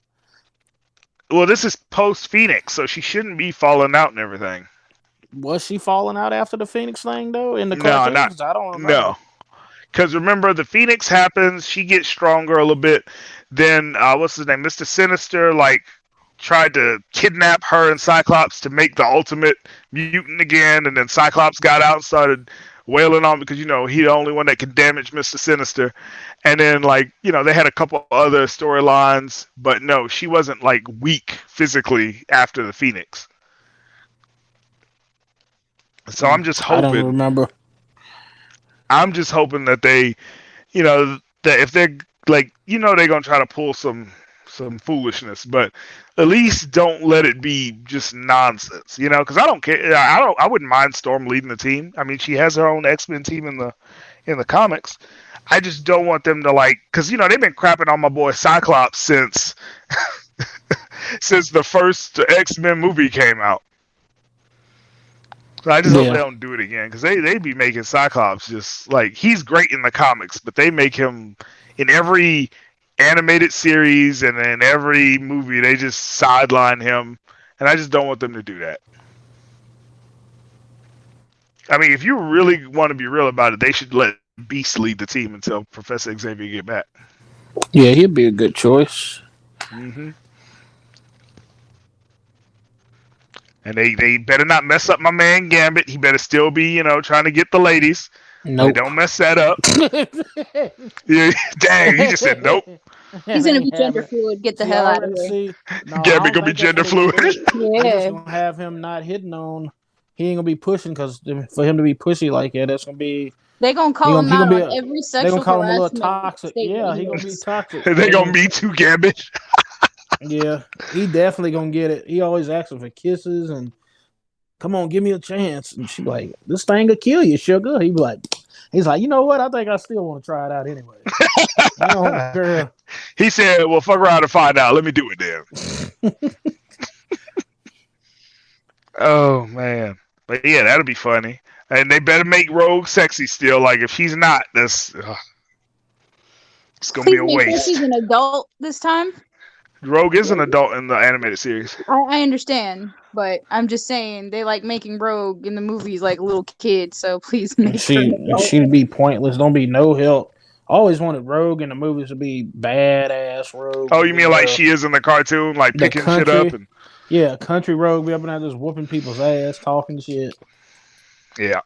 Speaker 1: Well, this is post Phoenix, so she shouldn't be falling out and everything.
Speaker 2: Was she falling out after the Phoenix thing though in the
Speaker 1: No, not
Speaker 2: cartoons? I don't remember.
Speaker 1: no. Because remember, the Phoenix happens, she gets stronger a little bit. Then what's his name, Mister Sinister, like tried to kidnap her and Cyclops to make the ultimate mutant again, and then Cyclops got out and started wailing on because he the only one that could damage Mister Sinister, and then they had a couple other storylines, but no, she wasn't like weak physically after the Phoenix. So
Speaker 2: I don't remember.
Speaker 1: I'm just hoping that they, that if they're they're gonna try to pull some foolishness, but at least don't let it be just nonsense, because I don't care. I wouldn't mind Storm leading the team. I mean, she has her own X-Men team in the comics. I just don't want them to because they've been crapping on my boy Cyclops since since the first X-Men movie came out. So I just hope they
Speaker 2: Yeah,
Speaker 1: don't do it again, because they be making Cyclops just he's great in the comics, but they make him in every animated series and in every movie they just sideline him, and I just don't want them to do that. I mean, if you really want to be real about it, they should let Beast lead the team until Professor Xavier get back.
Speaker 2: yeah, he'd be a good choice.
Speaker 1: hmm And they better not mess up my man Gambit. He better still be, trying to get the ladies. Like,
Speaker 2: Nope.
Speaker 1: don't mess that up. Yeah, dang, he just said nope.
Speaker 3: He's gonna be
Speaker 2: Ain't
Speaker 3: gender
Speaker 2: happening.
Speaker 3: fluid. Get the
Speaker 2: See, I
Speaker 3: hell out of
Speaker 2: already
Speaker 3: here.
Speaker 2: see. No, I
Speaker 1: Gambit
Speaker 2: don't
Speaker 1: gonna be
Speaker 2: think that's
Speaker 1: gender
Speaker 2: what they're gonna
Speaker 1: fluid.
Speaker 2: do. They're just
Speaker 3: Yeah.
Speaker 2: gonna have him not hitting on. He ain't gonna be pushing because for him to be pushy like that, that's gonna be
Speaker 3: They gonna
Speaker 2: he
Speaker 3: call
Speaker 2: gonna
Speaker 3: him
Speaker 2: he
Speaker 3: out
Speaker 2: gonna be
Speaker 3: on
Speaker 2: a,
Speaker 3: every
Speaker 2: they gonna
Speaker 3: sexual
Speaker 2: call him a little
Speaker 3: harassment
Speaker 2: toxic.
Speaker 3: statement
Speaker 2: Yeah,
Speaker 3: he
Speaker 2: he gonna be
Speaker 3: makes.
Speaker 2: toxic.
Speaker 1: They
Speaker 2: They
Speaker 1: gonna
Speaker 2: gonna
Speaker 1: be too Gambit.
Speaker 2: yeah, he definitely gonna get it. He always asking for kisses and come on, give me a chance. And she like, this thing will kill you, sugar. He's like, you know what? I think I still want to try it out anyway. No, girl.
Speaker 1: He said, "Well, fuck around and find out. Let me do it then." Oh man, but yeah, that'll be funny. And they better make Rogue sexy still. Like if she's not, that's it's gonna be
Speaker 3: Please
Speaker 1: a
Speaker 3: make sure she's
Speaker 1: waste.
Speaker 3: an adult this time.
Speaker 1: Rogue is an adult in the animated series.
Speaker 3: I understand, but I'm just saying they like making Rogue in the movies like a little kid, so please make her an adult.
Speaker 2: She'd be pointless. Don't be no help. I always wanted Rogue in the movies to be badass. Rogue
Speaker 1: Oh,
Speaker 2: to
Speaker 1: you
Speaker 2: be
Speaker 1: mean like she is in the cartoon, like
Speaker 2: the
Speaker 1: picking shit up
Speaker 2: country.
Speaker 1: and
Speaker 2: Yeah, country Rogue be up and down just whooping people's ass, talking shit.
Speaker 1: yeah.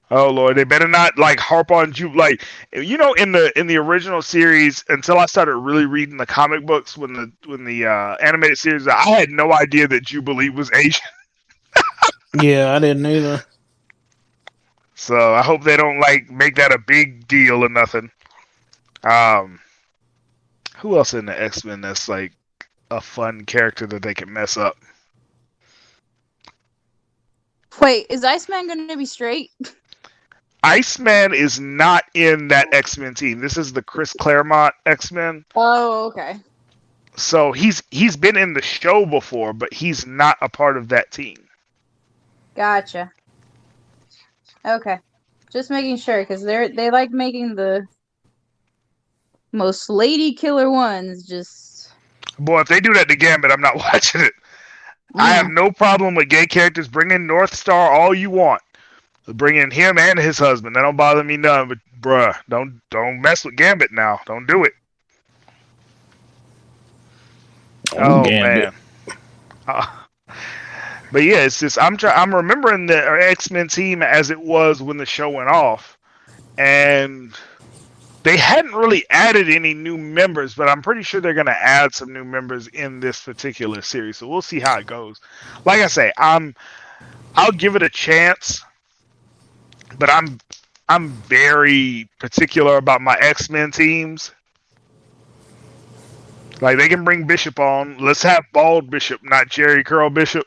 Speaker 1: Oh Lord, they better not harp on you in the original series until I started really reading the comic books when the animated series I had no idea that Jubilee was Asian.
Speaker 2: Yeah, I didn't either.
Speaker 1: So I hope they don't make that a big deal or nothing. Um, who else in the X-Men that's like a fun character that they can mess up?
Speaker 3: Wait, is Iceman gonna be straight?
Speaker 1: Iceman is not in that X-Men team. This is the Chris Claremont X-Men.
Speaker 3: Oh, okay.
Speaker 1: So he's been in the show before, but he's not a part of that team.
Speaker 3: Gotcha. Okay. Just making sure, because they like making the most lady killer ones just
Speaker 1: Boy, if they do that to Gambit, I'm not watching it. I have no problem with gay characters. Bring in North Star all you want. Bring in him and his husband. That don't bother me none. But bruh, don't mess with Gambit now. Don't do it. Oh
Speaker 2: Gambit.
Speaker 1: man. Uh, but yeah, it's just I'm remembering the X-Men team as it was when the show went off, and they hadn't really added any new members, but I'm pretty sure they're gonna add some new members in this particular series. So we'll see how it goes. Like I say, I'll give it a chance, but I'm very particular about my X-Men teams. Like they can bring Bishop on. Let's have bald Bishop, not Jerry Curl Bishop.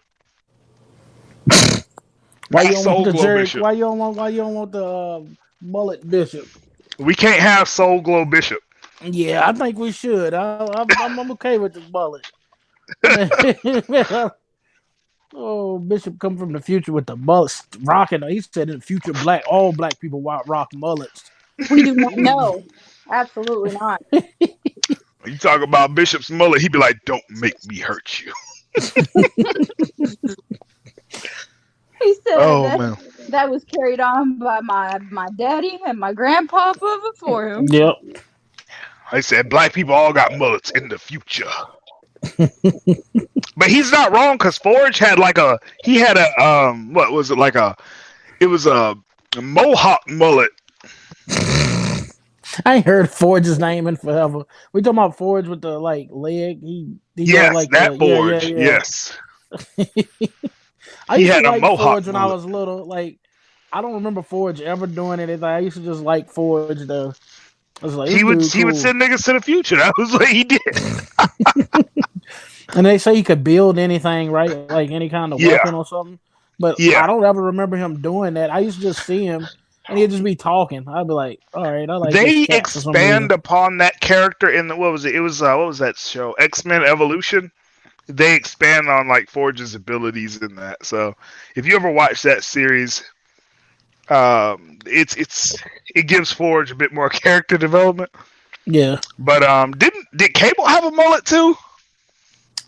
Speaker 2: Why you
Speaker 1: Not
Speaker 2: don't want
Speaker 1: Soul
Speaker 2: the
Speaker 1: Glow
Speaker 2: Jerry?
Speaker 1: Bishop.
Speaker 2: Why you don't want the mullet bishop?
Speaker 1: We can't have Soul Glow Bishop.
Speaker 2: Yeah, I think we should. I'm okay with the mullet. Oh, Bishop come from the future with the mullets rocking. He said in the future, all black people rock mullets.
Speaker 3: we do not know. Absolutely not.
Speaker 1: You talk about Bishop's mullet, he'd be like, "Don't make me hurt you."
Speaker 3: He said
Speaker 1: Oh man.
Speaker 3: that was carried on by my daddy and my grandpapa before him.
Speaker 2: Yep.
Speaker 1: I said black people all got mullets in the future. But he's not wrong because Forge had like he had a what was it like a it was a mohawk mullet.
Speaker 2: I ain't heard Forge's name in forever. We talking about Forge with the like leg. He got
Speaker 1: Yes,
Speaker 2: like the
Speaker 1: that
Speaker 2: yeah
Speaker 1: Forge.
Speaker 2: yeah
Speaker 1: Yes,
Speaker 2: yeah. I
Speaker 1: he
Speaker 2: used to
Speaker 1: had a
Speaker 2: like
Speaker 1: mohawk
Speaker 2: Forge when I
Speaker 1: mullet.
Speaker 2: was little. Like I don't remember Forge ever doing anything. I used to just like Forge though. I was like, this dude
Speaker 1: He would
Speaker 2: cool.
Speaker 1: send niggas to the future. That was what he did.
Speaker 2: And they say he could build anything, right? Like any kind of
Speaker 1: Yeah,
Speaker 2: weapon or something. But
Speaker 1: yeah.
Speaker 2: I don't ever remember him doing that. I used to just see him and he'd just be talking. I'd be like, all right, I like this
Speaker 1: They
Speaker 2: cat for some
Speaker 1: expand
Speaker 2: reason.
Speaker 1: upon that character in the what was it? It was what was that show? X-Men Evolution. They expand on like Forge's abilities in that. So if you ever watch that series, it gives Forge a bit more character development.
Speaker 2: Yeah,
Speaker 1: But did Cable have a mullet too?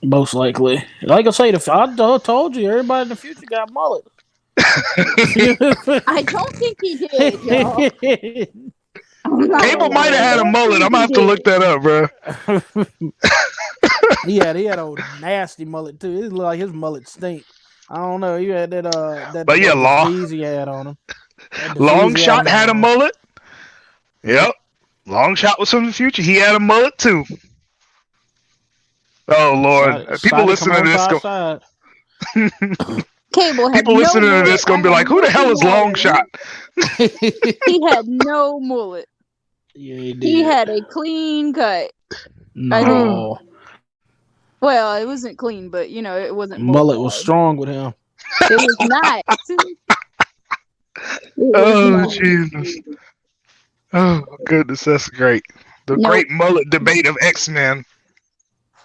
Speaker 2: most likely. Like I say, told you, everybody in the future got mullets.
Speaker 3: I don't think he did, y'all.
Speaker 1: Cable might have
Speaker 3: I
Speaker 1: had a
Speaker 3: don't
Speaker 1: mullet.
Speaker 3: think
Speaker 1: I'm gonna
Speaker 3: he
Speaker 1: have to look
Speaker 3: did.
Speaker 1: that up, bro.
Speaker 2: he had a nasty mullet too. It looked like his mullet stink. I don't know. He had
Speaker 1: But yeah,
Speaker 2: that disease he had on him. That disease
Speaker 1: Long
Speaker 2: he had
Speaker 1: Shot
Speaker 2: on
Speaker 1: had a
Speaker 2: him.
Speaker 1: mullet.
Speaker 2: Yep.
Speaker 1: Yep. Long Shot was from the future. He had a mullet too. Oh Lord, people
Speaker 2: Decided to come
Speaker 1: listening
Speaker 2: on
Speaker 1: to
Speaker 2: to
Speaker 1: this
Speaker 2: our
Speaker 1: go.
Speaker 2: side.
Speaker 3: Cable had
Speaker 1: People
Speaker 3: no
Speaker 1: listening to
Speaker 3: mullet.
Speaker 1: this gonna be like, "Who the hell is Long Shot?"
Speaker 3: He had no mullet.
Speaker 2: Yeah, he did.
Speaker 3: He had a clean cut. I think.
Speaker 2: No.
Speaker 3: Well, it wasn't clean, but it wasn't
Speaker 2: Mullet was
Speaker 3: multiplied.
Speaker 2: strong with him.
Speaker 3: It was not. It was
Speaker 1: Oh
Speaker 3: not.
Speaker 1: Jesus. Oh goodness, that's great. The
Speaker 3: Nope.
Speaker 1: great mullet debate of X-Men.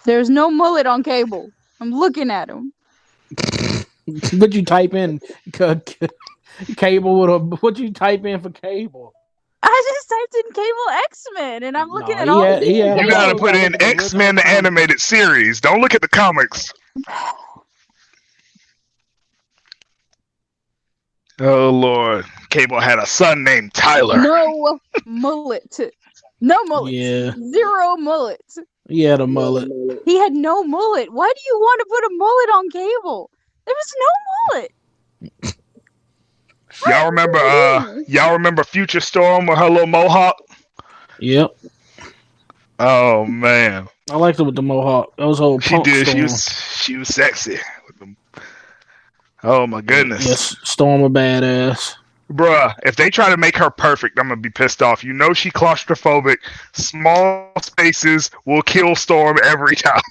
Speaker 3: There's no mullet on Cable. I'm looking at him.
Speaker 2: What you type in cable with a what you type in for cable?
Speaker 3: I just typed in Cable X-Men, and I'm looking
Speaker 2: No,
Speaker 3: at all the
Speaker 2: he
Speaker 3: different
Speaker 2: had
Speaker 1: You gotta
Speaker 2: mullet. You
Speaker 3: Cables.
Speaker 1: put
Speaker 2: gotta look
Speaker 1: in
Speaker 2: at the original
Speaker 1: X-Men the
Speaker 2: comic.
Speaker 1: animated series. Don't look at the comics. Oh Lord. Cable had a son named Tyler.
Speaker 3: No mullet. No mullets.
Speaker 2: Yeah,
Speaker 3: 0 mullets.
Speaker 2: he had a mullet.
Speaker 3: He had no mullet. Why do you want to put a mullet on Cable? There was no mullet.
Speaker 1: Y'all remember Future Storm with her little mohawk?
Speaker 2: Yep,
Speaker 1: Oh man.
Speaker 2: I liked it with the mohawk. That was whole
Speaker 1: She
Speaker 2: punk
Speaker 1: did.
Speaker 2: storm.
Speaker 1: She was sexy. With them. Oh my goodness.
Speaker 2: Yes, Storm a badass.
Speaker 1: Bruh, if they try to make her perfect, I'm gonna be pissed off. You know she claustrophobic. Small spaces will kill Storm every time.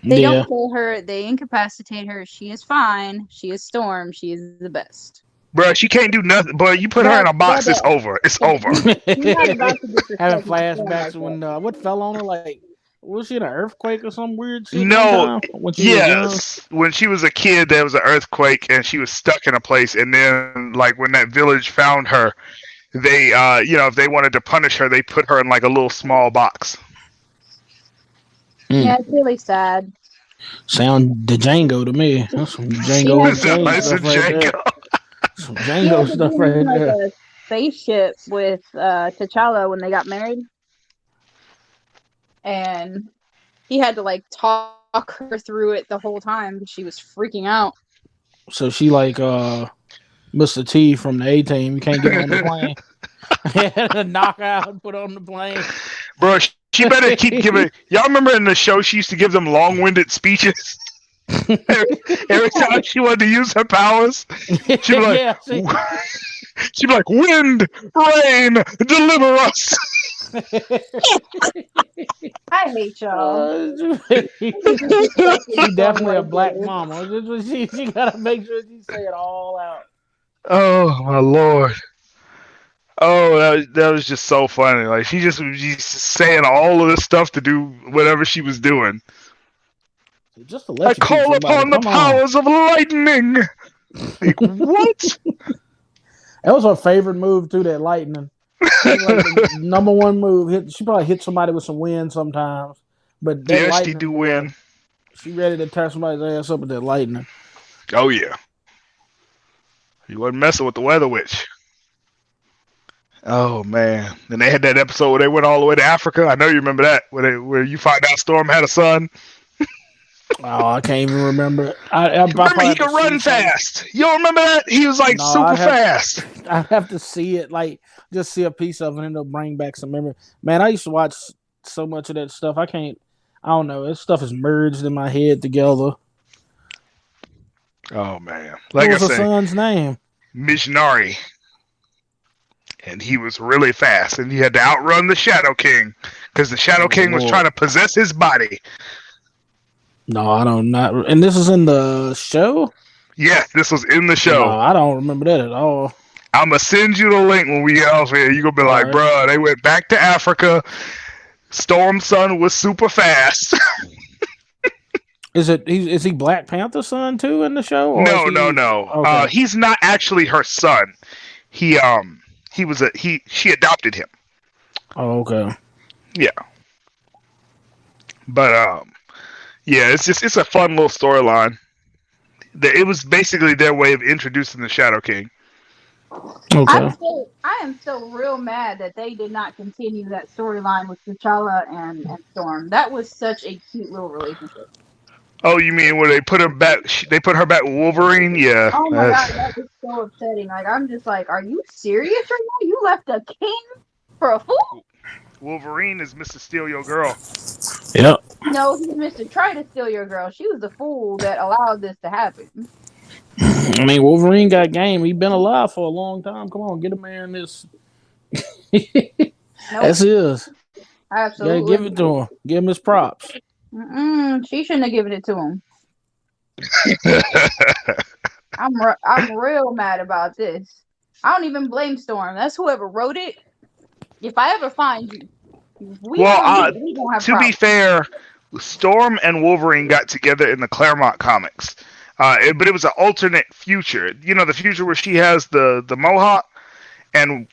Speaker 3: They
Speaker 2: Yeah,
Speaker 3: don't kill her. They incapacitate her. She is fine. She is Storm. She is the best.
Speaker 1: Bruh, she can't do nothing. But you put her in a box, it's over. It's over.
Speaker 3: You're not about to disrespect
Speaker 2: having
Speaker 3: Storm like
Speaker 2: flashbacks
Speaker 3: that.
Speaker 2: when what fell on her like was she in an earthquake or some weird shit one
Speaker 1: No,
Speaker 2: time when she was young?
Speaker 1: yes. When she was a kid, there was an earthquake and she was stuck in a place. And then, like, when that village found her, they, if they wanted to punish her, they put her in like a little small box.
Speaker 3: Yeah, it's really sad.
Speaker 2: Sound the Django to me. That's some Django
Speaker 3: had
Speaker 2: Unchained
Speaker 1: It's a
Speaker 2: stuff right there.
Speaker 1: Jacob.
Speaker 2: Some
Speaker 3: He
Speaker 2: Django
Speaker 3: had to
Speaker 2: stuff
Speaker 3: be
Speaker 2: right
Speaker 3: in like
Speaker 2: there.
Speaker 3: a spaceship with T'Challa when they got married, and he had to like talk her through it the whole time because she was freaking out.
Speaker 2: So she like Mr. T from the A Team. You can't get on the plane. Had to knock out and put on the plane.
Speaker 1: Bro, she better keep giving. Y'all remember in the show she used to give them long-winded speeches every time she wanted to use her powers. She'd be like,
Speaker 2: Yeah,
Speaker 1: she'd be like, "Wind, rain, deliver us."
Speaker 3: I hate y'all.
Speaker 2: she definitely a black mama. She gotta make sure she say it all out.
Speaker 1: Oh my lord. Oh, that was just so funny. Like she's saying all of this stuff to do whatever she was doing.
Speaker 2: Just to
Speaker 1: I
Speaker 2: let you keep
Speaker 1: call
Speaker 2: somebody.
Speaker 1: upon the
Speaker 2: Come on.
Speaker 1: powers of lightning. Like what?
Speaker 2: That was her favorite move too. That lightning. That was like the number one move. She probably hit somebody with some wind sometimes, but that
Speaker 1: Yes, she
Speaker 2: lightning.
Speaker 1: do win.
Speaker 2: She ready to tear somebody's ass up with that lightning.
Speaker 1: Oh yeah. You wasn't messing with the weather witch. Oh man. And they had that episode where they went all the way to Africa. I know you remember that, where you find out Storm had a son.
Speaker 2: Oh, I can't even remember. I
Speaker 1: Remember,
Speaker 2: probably
Speaker 1: he
Speaker 2: have to
Speaker 1: could
Speaker 2: see
Speaker 1: run
Speaker 2: something.
Speaker 1: fast. You don't remember that? He was like
Speaker 2: No,
Speaker 1: super fast.
Speaker 2: I'd have to see it, like just see a piece of it and it'll bring back some memory. Man, I used to watch so much of that stuff. I can't. I don't know. This stuff is merged in my head together.
Speaker 1: Oh man,
Speaker 2: What
Speaker 1: like I
Speaker 2: was her
Speaker 1: say,
Speaker 2: son's name?
Speaker 1: Mishnari, and he was really fast, and he had to outrun the Shadow King because the Shadow
Speaker 2: Oh
Speaker 1: King was
Speaker 2: Lord.
Speaker 1: trying to possess his body.
Speaker 2: No, I don't not. And this is in the show.
Speaker 1: Yes, this was in the
Speaker 2: No,
Speaker 1: show.
Speaker 2: I don't remember that at all.
Speaker 1: I'm gonna send you the link when we get off here. You gonna be
Speaker 2: All
Speaker 1: like,
Speaker 2: right.
Speaker 1: bruh, they went back to Africa. Storm Son was super fast.
Speaker 2: Is he Black Panther's son too in the show, or is
Speaker 1: No, no,
Speaker 2: he
Speaker 1: no.
Speaker 2: okay?
Speaker 1: He's not actually her son. He he was a he. She adopted him.
Speaker 2: Oh, okay.
Speaker 1: Yeah, but yeah, it's a fun little storyline. It was basically their way of introducing the Shadow King.
Speaker 2: Okay.
Speaker 3: I am still real mad that they did not continue that storyline with T'Challa and Storm. That was such a cute little relationship.
Speaker 1: Oh, you mean where they put him back? They put her back with Wolverine? Yeah,
Speaker 3: Oh my god, that was so upsetting. Like I'm just like, are you serious right now? You left a king for a fool?
Speaker 1: Wolverine is Mr. Steal Your Girl.
Speaker 2: Yep.
Speaker 3: No, he's Mr. Try to steal your girl. She was the fool that allowed this to happen.
Speaker 2: I mean, Wolverine got game. He been alive for a long time. Come on, get a man this.
Speaker 3: Nope,
Speaker 2: That's his. You gotta give
Speaker 3: absolutely.
Speaker 2: it to him. Give him his props.
Speaker 3: She shouldn't have given it to him. I'm real mad about this. I don't even blame Storm. That's whoever wrote it. If I ever find you,
Speaker 1: Well,
Speaker 3: we gonna have
Speaker 1: to be
Speaker 3: problems.
Speaker 1: fair, Storm and Wolverine got together in the Claremont comics, but it was an alternate future. You know, the future where she has the Mohawk, and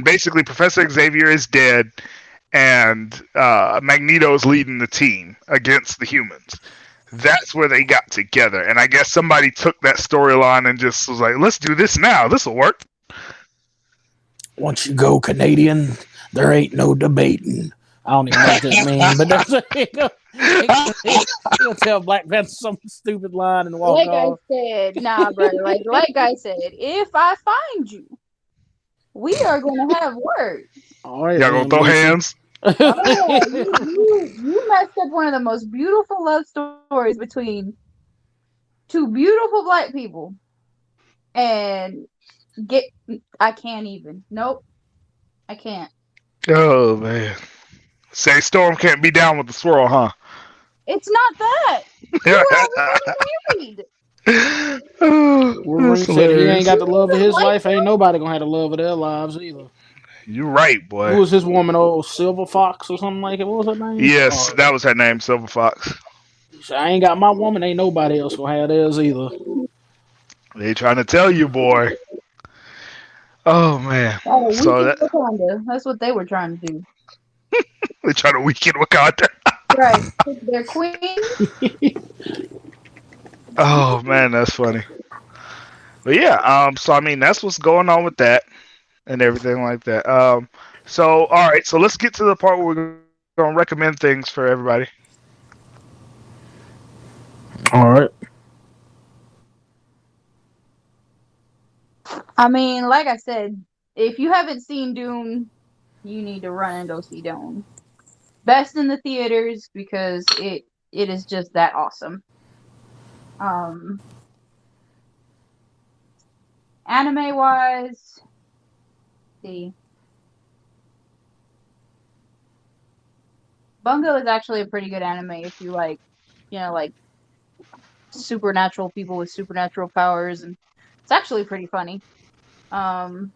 Speaker 1: basically Professor Xavier is dead, and Magneto's leading the team against the humans. That's where they got together, and I guess somebody took that storyline and just was like, "Let's do this now. This will work."
Speaker 2: Once you go Canadian, there ain't no debating. I don't even know what that means, but that's he'll tell Black Panther some stupid line and walk
Speaker 3: Like I
Speaker 2: off.
Speaker 3: said, nah, brother. Like I said, if I find you, we are gonna have words.
Speaker 2: All right,
Speaker 1: Y'all gonna
Speaker 2: Liam
Speaker 1: throw
Speaker 2: Neeson.
Speaker 1: hands?
Speaker 3: Oh yeah, you messed up one of the most beautiful love stories between two beautiful black people, and get I can't even. Nope, I can't.
Speaker 1: Oh man, say Storm can't be down with the swirl, huh?
Speaker 3: It's not that they were already married.
Speaker 1: Oh, that's
Speaker 2: Wolverine said he ain't
Speaker 1: hilarious.
Speaker 2: got the love of his
Speaker 3: Like
Speaker 2: life. Ain't nobody gonna have the love of their lives either.
Speaker 1: You're right,
Speaker 2: Who
Speaker 1: boy.
Speaker 2: was his woman? Oh, Silver Fox or something like it. What was her name?
Speaker 1: Yes,
Speaker 2: Oh,
Speaker 1: that was her name, Silver Fox.
Speaker 2: he said, I ain't got my woman. Ain't nobody else gonna have theirs either.
Speaker 1: They trying to tell you, boy. Oh man.
Speaker 3: oh,
Speaker 1: So
Speaker 3: weekend
Speaker 1: that
Speaker 3: Wakanda. That's what they were trying to do.
Speaker 1: they trying to weaken Wakanda.
Speaker 3: Right, their queen.
Speaker 1: Oh man, that's funny. But yeah, so I mean that's what's going on with that and everything like that. So all right, so let's get to the part where we're gonna recommend things for everybody.
Speaker 2: All right.
Speaker 3: I mean, like I said, if you haven't seen Dune, you need to run and go see Dune. Best in the theaters because it is just that awesome. Um, Anime wise, see, Bungo is actually a pretty good anime if you like, like supernatural people with supernatural powers, and it's actually pretty funny. Um,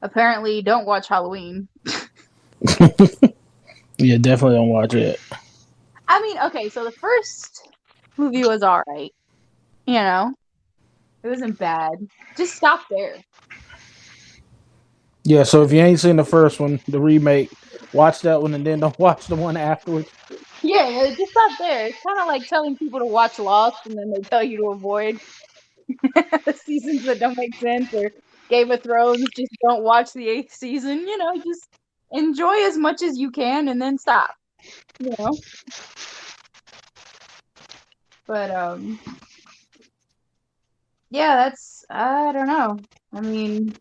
Speaker 3: Apparently, don't watch Halloween.
Speaker 2: Yeah, definitely don't watch it.
Speaker 3: I mean, okay, so the first movie was alright. It wasn't bad. Just stop there.
Speaker 2: Yeah, so if you ain't seen the first one, the remake, watch that one and then don't watch the one afterwards.
Speaker 3: Yeah, just stop there. It's kind of like telling people to watch Lost and then they tell you to avoid seasons that don't make sense, or Game of Thrones, just don't watch the 8th season. Just enjoy as much as you can and then stop. You know? But yeah, that's I don't know. I mean,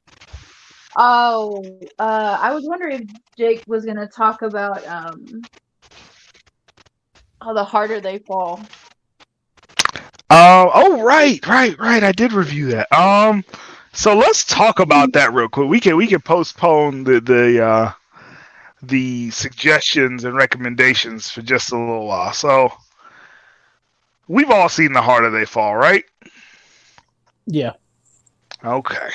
Speaker 3: oh, I was wondering if Jake was gonna talk about how the harder they fall.
Speaker 1: Oh, right. I did review that. So let's talk about that real quick. We can postpone the suggestions and recommendations for just a little while. So we've all seen the harder they fall, right?
Speaker 2: Yeah.
Speaker 1: Okay.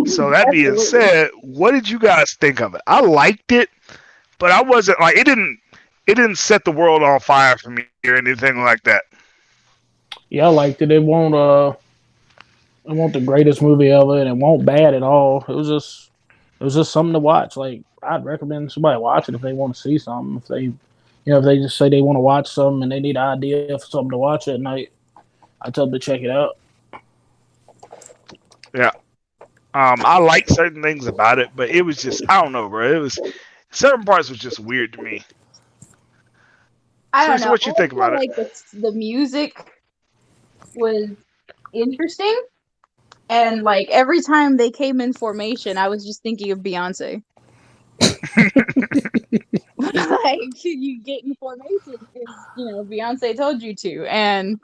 Speaker 1: So that being
Speaker 3: Absolutely.
Speaker 1: said, what did you guys think of it? I liked it, but I wasn't like it didn't set the world on fire for me or anything like that.
Speaker 2: Yeah, I liked it. It wasn't the greatest movie ever, and it wasn't bad at all. It was just something to watch. Like I'd recommend somebody watch it if they want to see something. If they just say they want to watch something and they need an idea for something to watch at night, I tell them to check it out.
Speaker 1: Yeah. I like certain things about it, but it was just I don't know, bro. It was certain parts was just weird to me.
Speaker 3: I don't
Speaker 1: Teresa,
Speaker 3: know.
Speaker 1: what you
Speaker 3: I
Speaker 1: think
Speaker 3: feel
Speaker 1: about it?
Speaker 3: like the music was interesting, and like every time they came in formation, I was just thinking of Beyonce. Like you get in formation because Beyonce told you to, and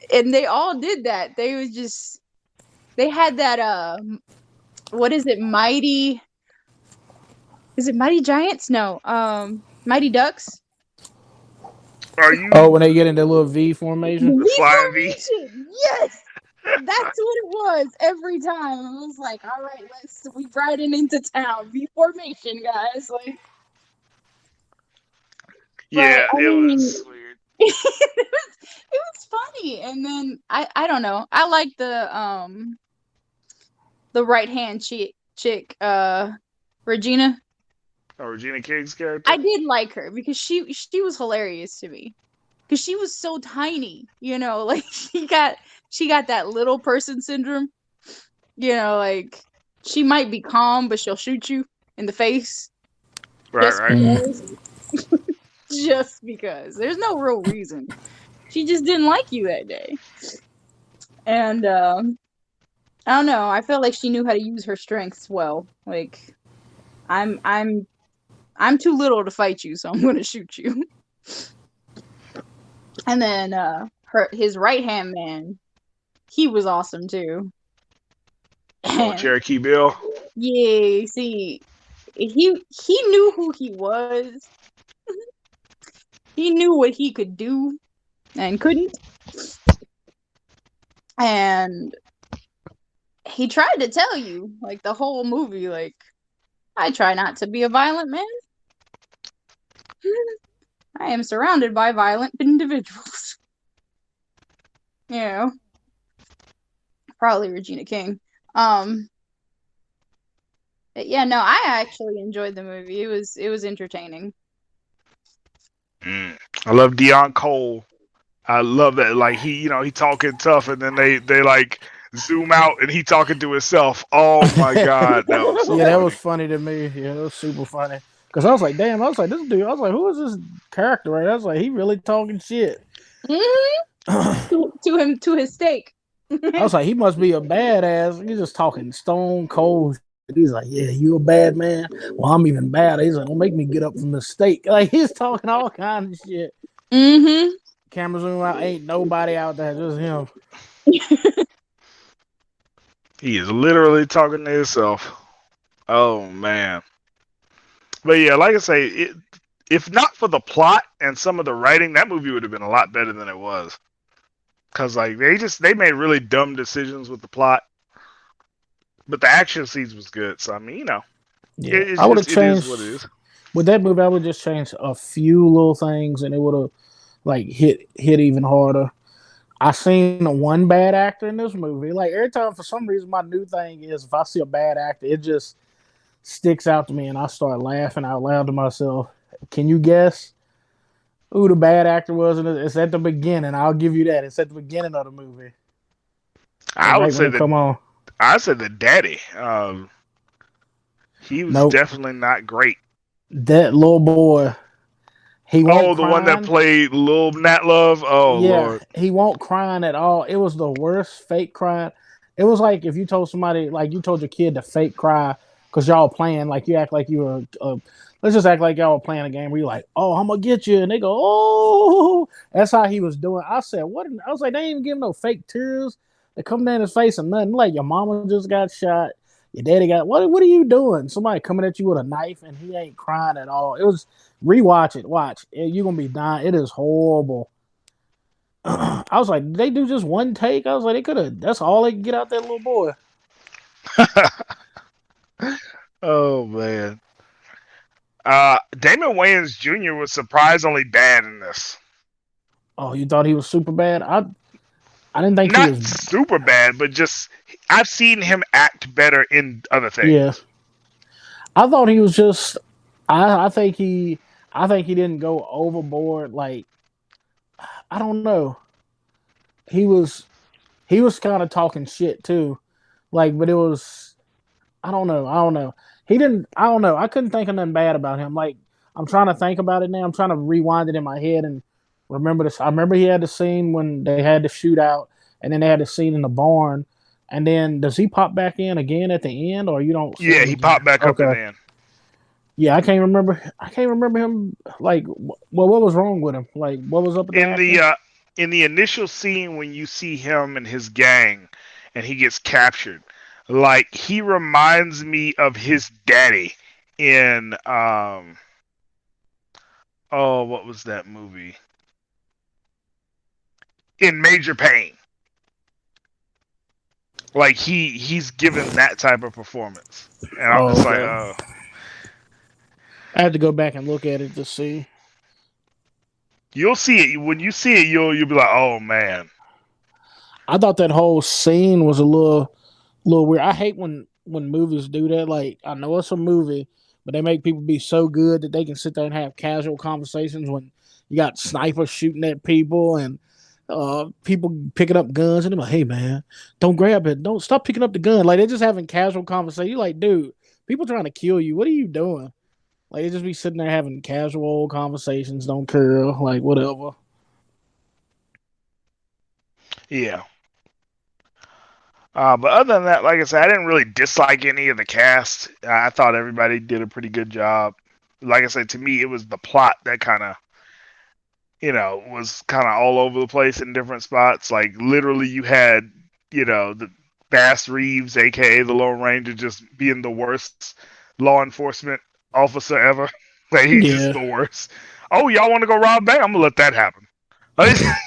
Speaker 3: they all did that. They was just they had that what is it, mighty, is it Mighty Giants? No, Mighty Ducks.
Speaker 1: Are
Speaker 2: Oh,
Speaker 1: you
Speaker 2: when they get into little V formation.
Speaker 1: the
Speaker 3: V
Speaker 1: flying V?
Speaker 3: formation, yes, that's what it was every time. It was like, all right, we riding into town, V formation, guys. Like, but
Speaker 1: Yeah,
Speaker 3: I
Speaker 1: it
Speaker 3: mean,
Speaker 1: was weird.
Speaker 3: it was funny, and then I don't know. I like the right hand chick, Regina.
Speaker 1: Oh, Regina King's character.
Speaker 3: I did like her because she was hilarious to me because she was so tiny, like she got that little person syndrome, like she might be calm, but she'll shoot you in the face
Speaker 1: Right,
Speaker 3: just
Speaker 1: right.
Speaker 2: Mm.
Speaker 3: because, just because. There's no real reason. She just didn't like you that day, and I don't know. I felt like she knew how to use her strengths well. Like I'm I'm I'm too little to fight you, so I'm gonna shoot you. And then his right hand man, he was awesome too.
Speaker 1: Oh,
Speaker 3: And
Speaker 1: Cherokee Bill.
Speaker 3: yeah, see, he knew who he was. He knew what he could do and couldn't. And he tried to tell you, like the whole movie, like, I try not to be a violent man. I am surrounded by violent individuals. You know, probably Regina King. Um, yeah, no, I actually enjoyed the movie. It was entertaining.
Speaker 1: Mm. I love Dion Cole. I love that. Like he talking tough, and then they like zoom out, and he talking to himself. Oh my god, that was so
Speaker 2: Yeah, that was
Speaker 1: funny.
Speaker 2: funny to me. Yeah, it was super funny. Cause I was like, damn, I was like, this dude, I was like, who is this character? Right? I was like, he really talking shit.
Speaker 3: Hmm.
Speaker 2: I
Speaker 3: To his steak.
Speaker 2: was like, he must be a badass. He's just talking stone cold. He's like, yeah, you a bad man. Well, I'm even bad. He's like, don't make me get up from the stake. Like he's talking all kinds of shit.
Speaker 3: Hmm.
Speaker 2: Camera zoom out, ain't nobody out there, just him.
Speaker 1: He is literally talking to himself. Oh man. But yeah, like I say, if not for the plot and some of the writing, that movie would have been a lot better than it was. Cause like they made really dumb decisions with the plot, but the action scenes was good. So I mean,
Speaker 2: Yeah,
Speaker 1: it's
Speaker 2: I would have
Speaker 1: just it is what it
Speaker 2: changed
Speaker 1: is.
Speaker 2: with that movie. I would just change a few little things, and it would have like hit even harder. I seen one bad actor in this movie. Like every time, for some reason, my new thing is if I see a bad actor, it just sticks out to me, and I start laughing out loud to myself. Can you guess who the bad actor was? And it's at the beginning. I'll give you that. It's at the beginning of the movie,
Speaker 1: I would
Speaker 2: right when
Speaker 1: say
Speaker 2: it come on.
Speaker 1: the daddy. He was
Speaker 2: Nope,
Speaker 1: definitely not great.
Speaker 2: that little boy. He won't
Speaker 1: Oh, the one that
Speaker 2: crying.
Speaker 1: played Lil Nat Love. Oh
Speaker 2: Yeah,
Speaker 1: Lord.
Speaker 2: he won't crying at all. It was the worst fake crying. It was like if you told somebody, like you told your kid to fake cry because y'all playing, like you act like you were. Let's just act like y'all were playing a game where you're like, "Oh, I'm gonna get you," and they go, "Oh," that's how he was doing. I said, "What?" I was like, "They ain't even give him no fake tears. They come down his face and nothing. Like your mama just got shot, your daddy got what? What are you doing? Somebody coming at you with a knife and he ain't crying at all. It was rewatch it. Watch, you're gonna be dying. It is horrible. I was like, did they do just one take? I was like, they could have. That's all they could get out that little boy.
Speaker 1: Oh man. Damon Wayans Jr. was surprisingly bad in this.
Speaker 2: Oh, you thought he was super bad? I didn't think he
Speaker 1: Not
Speaker 2: was.
Speaker 1: super bad, but just I've seen him act better in other
Speaker 2: Yeah,
Speaker 1: things.
Speaker 2: I thought he was just. I think he didn't go overboard. Like I don't know. He was he was kind of talking shit too. Like, but it was I don't know. I don't know. He didn't. I don't know. I couldn't think of nothing bad about him. Like I'm trying to think about it now. I'm trying to rewind it in my head and remember this. I remember he had the scene when they had the shootout, and then they had the scene in the barn. And then does he pop back in again at the end, or you don't see
Speaker 1: Yeah,
Speaker 2: him
Speaker 1: he
Speaker 2: again?
Speaker 1: popped back up at
Speaker 2: Okay.
Speaker 1: the end.
Speaker 2: Yeah, I can't remember. I can't remember him. Like, well, what was wrong with him? Like, what was up with the
Speaker 1: In
Speaker 2: acting?
Speaker 1: the initial scene when you see him and his gang and he gets captured, like he reminds me of his daddy in oh, what was that movie? In Major Pain. Like he's given that type of performance. And I'm
Speaker 2: Oh,
Speaker 1: just like,
Speaker 2: okay.
Speaker 1: oh,
Speaker 2: I had to go back and look at it to see.
Speaker 1: you'll see it when you see it. You'll be like, oh man,
Speaker 2: I thought that whole scene was a little weird. I hate when movies do that. Like I know it's a movie, but they make people be so good that they can sit there and have casual conversations when you got snipers shooting at people and people picking up guns and they're like, "Hey man, don't grab it. Don't stop picking up the gun." Like they're just having casual conversation. You're like, dude, people trying to kill you. What are you doing? Like they just be sitting there having casual conversations. Don't care. Like whatever.
Speaker 1: yeah. But other than that, like I said, I didn't really dislike any of the cast. I thought everybody did a pretty good job. Like I said, to me, it was the plot that kind of, was kind of all over the place in different spots. Like literally, you had, the Bass Reeves, aka the Lone Ranger, just being the worst law enforcement officer ever. Like he's just
Speaker 2: Yeah.
Speaker 1: the worst. Oh, y'all want to go rob a bank? I'm gonna let that happen.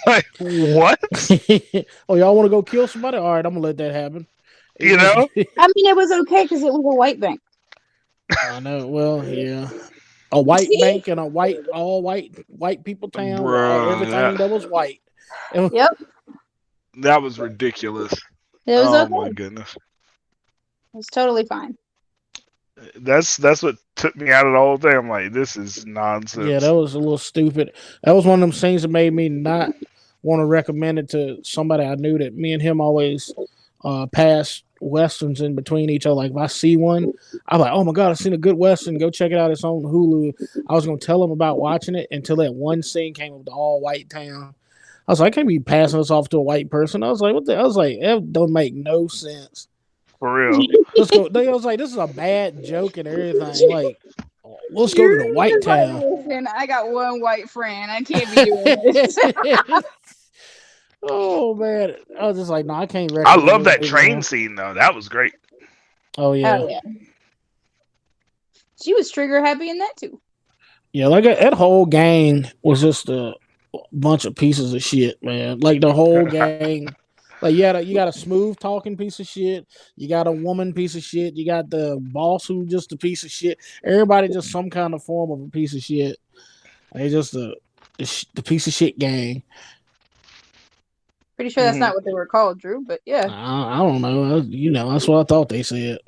Speaker 1: Like what?
Speaker 2: Oh, y'all want to go kill somebody? All right, I'm gonna let that happen. It
Speaker 1: You
Speaker 2: just,
Speaker 1: know?
Speaker 3: I mean, it was okay because it was a white bank.
Speaker 2: I know. Well, yeah, a white
Speaker 3: See?
Speaker 2: bank and a white people town with
Speaker 1: Bruh,
Speaker 2: everything that was white. It was-
Speaker 3: Yep,
Speaker 1: that was ridiculous.
Speaker 3: it was
Speaker 1: Oh
Speaker 3: okay.
Speaker 1: my goodness.
Speaker 3: It was totally fine.
Speaker 1: That's what took me out of the whole thing. I'm like, this is
Speaker 2: yeah,
Speaker 1: nonsense.
Speaker 2: that was a little stupid. That was one of them scenes that made me not want to recommend it to somebody I knew that me and him always pass westerns in between each other. Like if I see one, I'm like, oh my god, I seen a good western. Go check it out. It's on Hulu. I was gonna tell him about watching it until that one scene came with the all white town. I was like, I can't be passing this off to a white person. I was like, what the? I was like, that don't make no sense.
Speaker 1: For real.
Speaker 2: Let's go. I was like, this is a bad joke and everything. Like, let's go to the
Speaker 3: You're
Speaker 2: white
Speaker 3: just like,
Speaker 2: town.
Speaker 3: listen, I got one white friend. I can't be doing this.
Speaker 2: Oh man, I was just like, no, I can't
Speaker 1: I
Speaker 2: recommend
Speaker 1: love
Speaker 2: this
Speaker 1: that
Speaker 2: movie
Speaker 1: train
Speaker 2: now.
Speaker 1: scene though. That was great.
Speaker 2: Oh
Speaker 3: Oh
Speaker 2: yeah,
Speaker 3: yeah, she was trigger happy in that too.
Speaker 2: yeah. Like that whole gang was just a bunch of pieces of shit, man. Like the whole gang. Like you got a smooth talking piece of shit. You got a woman piece of shit. You got the boss who just a piece of shit. Everybody just some kind of form of a piece of shit. They just the piece of shit gang.
Speaker 3: Pretty sure that's
Speaker 1: hmm
Speaker 3: not what they were called, Drew. But yeah,
Speaker 2: I don't know. That's what I thought they said.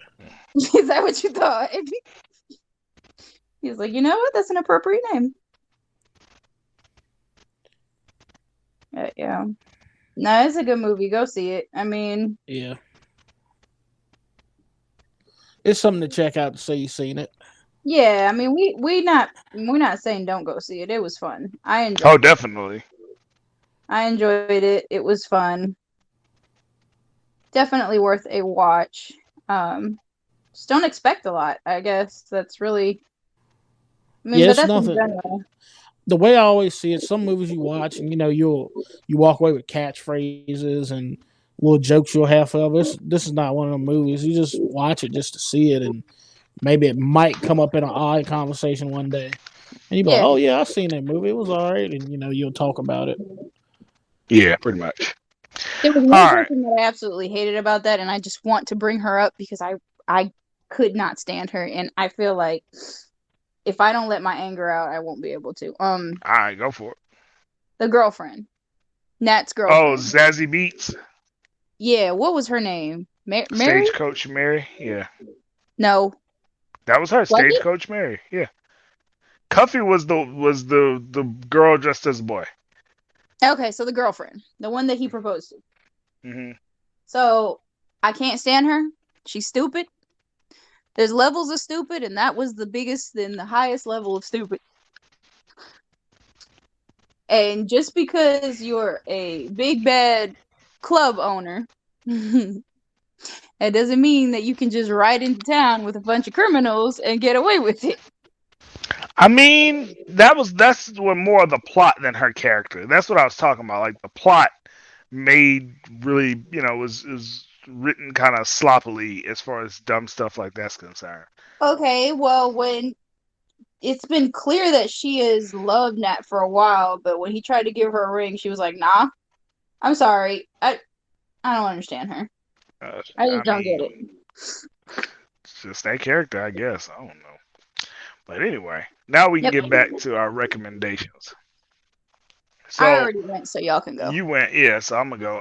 Speaker 3: is that what you thought? He's like, you know what? That's an appropriate name. Yeah. No, it's a good movie. Go see it. I mean,
Speaker 2: Yeah, it's something to check out to say you've seen it.
Speaker 3: Yeah, I mean, we're not saying don't go see it. It was fun. I
Speaker 1: Oh,
Speaker 3: enjoyed it.
Speaker 1: definitely.
Speaker 3: I enjoyed it. It was fun. Definitely worth a watch. Um, just don't expect a lot. I guess that's really. I mean,
Speaker 2: Yeah,
Speaker 3: but
Speaker 2: it's
Speaker 3: that's in
Speaker 2: nothing.
Speaker 3: general.
Speaker 2: The way I always see it, some movies you watch and you walk away with catchphrases and little jokes you'll have of. This is not one of them movies. You just watch it just to see it, and maybe it might come up in an odd conversation one day, and you be like,
Speaker 3: Yeah.
Speaker 2: "Oh yeah, I seen that movie. It was all right," and you'll talk about it.
Speaker 1: Yeah, pretty much.
Speaker 3: There was
Speaker 1: All
Speaker 3: one
Speaker 1: right.
Speaker 3: person that I absolutely hated about that, and I just want to bring her up because I could not stand her, and I feel like if I don't let my anger out, I won't be able to.
Speaker 1: All right, go for it.
Speaker 3: The girlfriend, Nat's
Speaker 1: Oh,
Speaker 3: girlfriend.
Speaker 1: Zazie Beats,
Speaker 3: Yeah, what was her name? Mary?
Speaker 1: Stagecoach Mary. Yeah,
Speaker 3: No,
Speaker 1: that was her,
Speaker 3: was it?
Speaker 1: Stagecoach Mary. Yeah, Cuffy was the girl dressed as a boy.
Speaker 3: Okay, so the girlfriend, the one that he proposed to.
Speaker 1: Hmm.
Speaker 3: So I can't stand her. She's stupid. There's levels of stupid, and that was the biggest and the highest level of stupid. And just because you're a big bad club owner, it doesn't mean that you can just ride into town with a bunch of criminals and get away with it.
Speaker 1: I mean, that's what more of the plot than her character. That's what I was talking about. Like the plot made really, was written kind of sloppily as far as dumb stuff like that's concerned.
Speaker 3: Okay, well, when it's been clear that she has loved Nat for a while, but when he tried to give her a ring, she was like, "Nah, I'm sorry, I don't understand her. I
Speaker 1: I
Speaker 3: just don't get it."
Speaker 1: mean, it's just that character, I guess. I don't know. But anyway, now we can
Speaker 3: Yep,
Speaker 1: get back to our recommendations.
Speaker 3: I
Speaker 1: So
Speaker 3: already went, so y'all can go.
Speaker 1: you went, yeah. So I'm gonna go.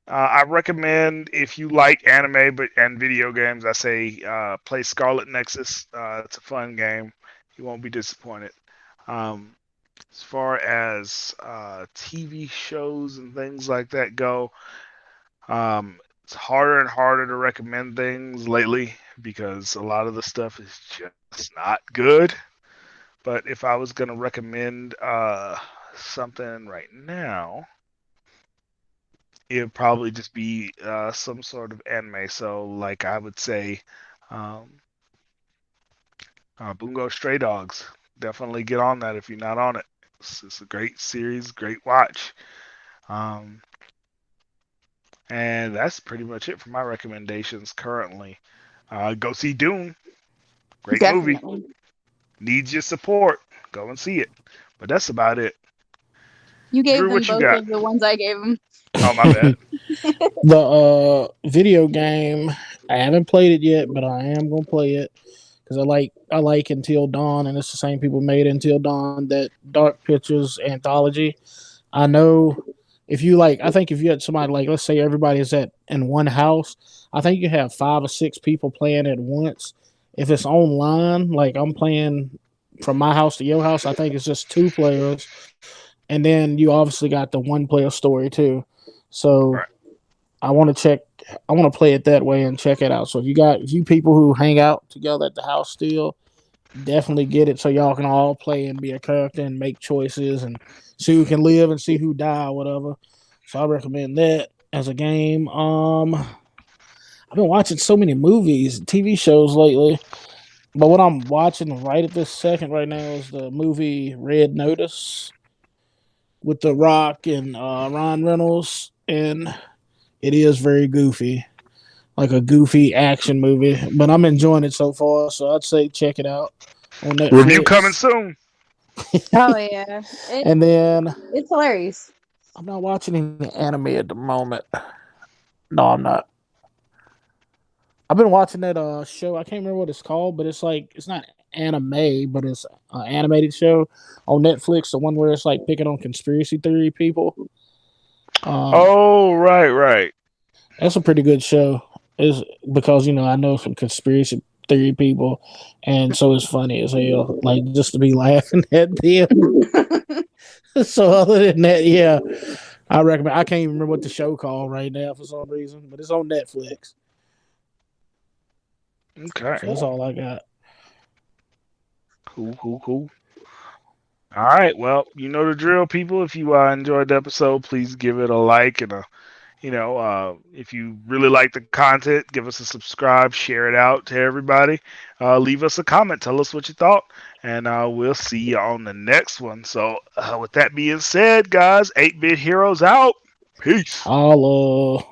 Speaker 1: I recommend if you like anime and video games, I say play Scarlet Nexus. It's a fun game. You won't be disappointed. Um, as far as TV shows and things like that go, it's harder and harder to recommend things lately because a lot of the stuff is just not good. But if I was going to recommend something right now, it would probably just be some sort of anime. So, like I would say, um, Bungo Stray Dogs. Definitely get on that if you're not on it. It's a great series, great watch. Um, and that's pretty much it for my recommendations currently. Go see Dune. Great movie.
Speaker 3: Definitely.
Speaker 1: Needs your support. Go and see it. But that's about it.
Speaker 3: You gave
Speaker 1: Drew,
Speaker 3: them
Speaker 1: what you
Speaker 3: both
Speaker 1: got?
Speaker 3: of the ones I gave them.
Speaker 1: Oh, my bad.
Speaker 2: The video game, I haven't played it yet, but I am gonna play it because I like Until Dawn, and it's the same people made Until Dawn, that Dark Pictures anthology. I know if you like, I think if you had somebody like, let's say everybody is at in one house, I think you have 5 or 6 people playing at once. If it's online, like I'm playing from my house to your house, I think it's just 2 players, and then you obviously got the one player story too. So
Speaker 1: Right.
Speaker 2: I want to check. I want to play it that way and check it out. So if you people who hang out together at the house still, definitely get it so y'all can all play and be a character and make choices and see who can live and see who die or whatever. So I recommend that as a game. I've been watching so many movies, TV shows lately, but what I'm watching right at this second right now is the movie Red Notice with The Rock and Ryan Reynolds, and it is very goofy, like a goofy action movie. But I'm enjoying it so far, so I'd say check it out on
Speaker 1: Review coming
Speaker 2: Netflix.
Speaker 1: soon.
Speaker 3: Oh yeah,
Speaker 2: And then
Speaker 3: it's hilarious.
Speaker 2: I'm not watching any anime at the moment. No, I'm not. I've been watching that show. I can't remember what it's called, but it's not anime, but it's an animated show on Netflix. The one where it's like picking on conspiracy theory people. Um,
Speaker 1: Oh, right, right.
Speaker 2: that's a pretty good show. Is because I know some conspiracy theory people, and so it's funny as hell. Like just to be laughing at them. So other than that, yeah, I recommend. I can't even remember what the show called right now for some reason, but it's on Netflix.
Speaker 1: Okay.
Speaker 2: So that's all I got.
Speaker 1: Cool, cool, cool. All right. Well, you know the drill, people. If you enjoyed the episode, please give it a like and if you really like the content, give us a subscribe, share it out to everybody. Leave us a comment, tell us what you thought, and we'll see you on the next one. So, with that being said, guys, 8-Bit Heroes out. Peace.
Speaker 2: Holla.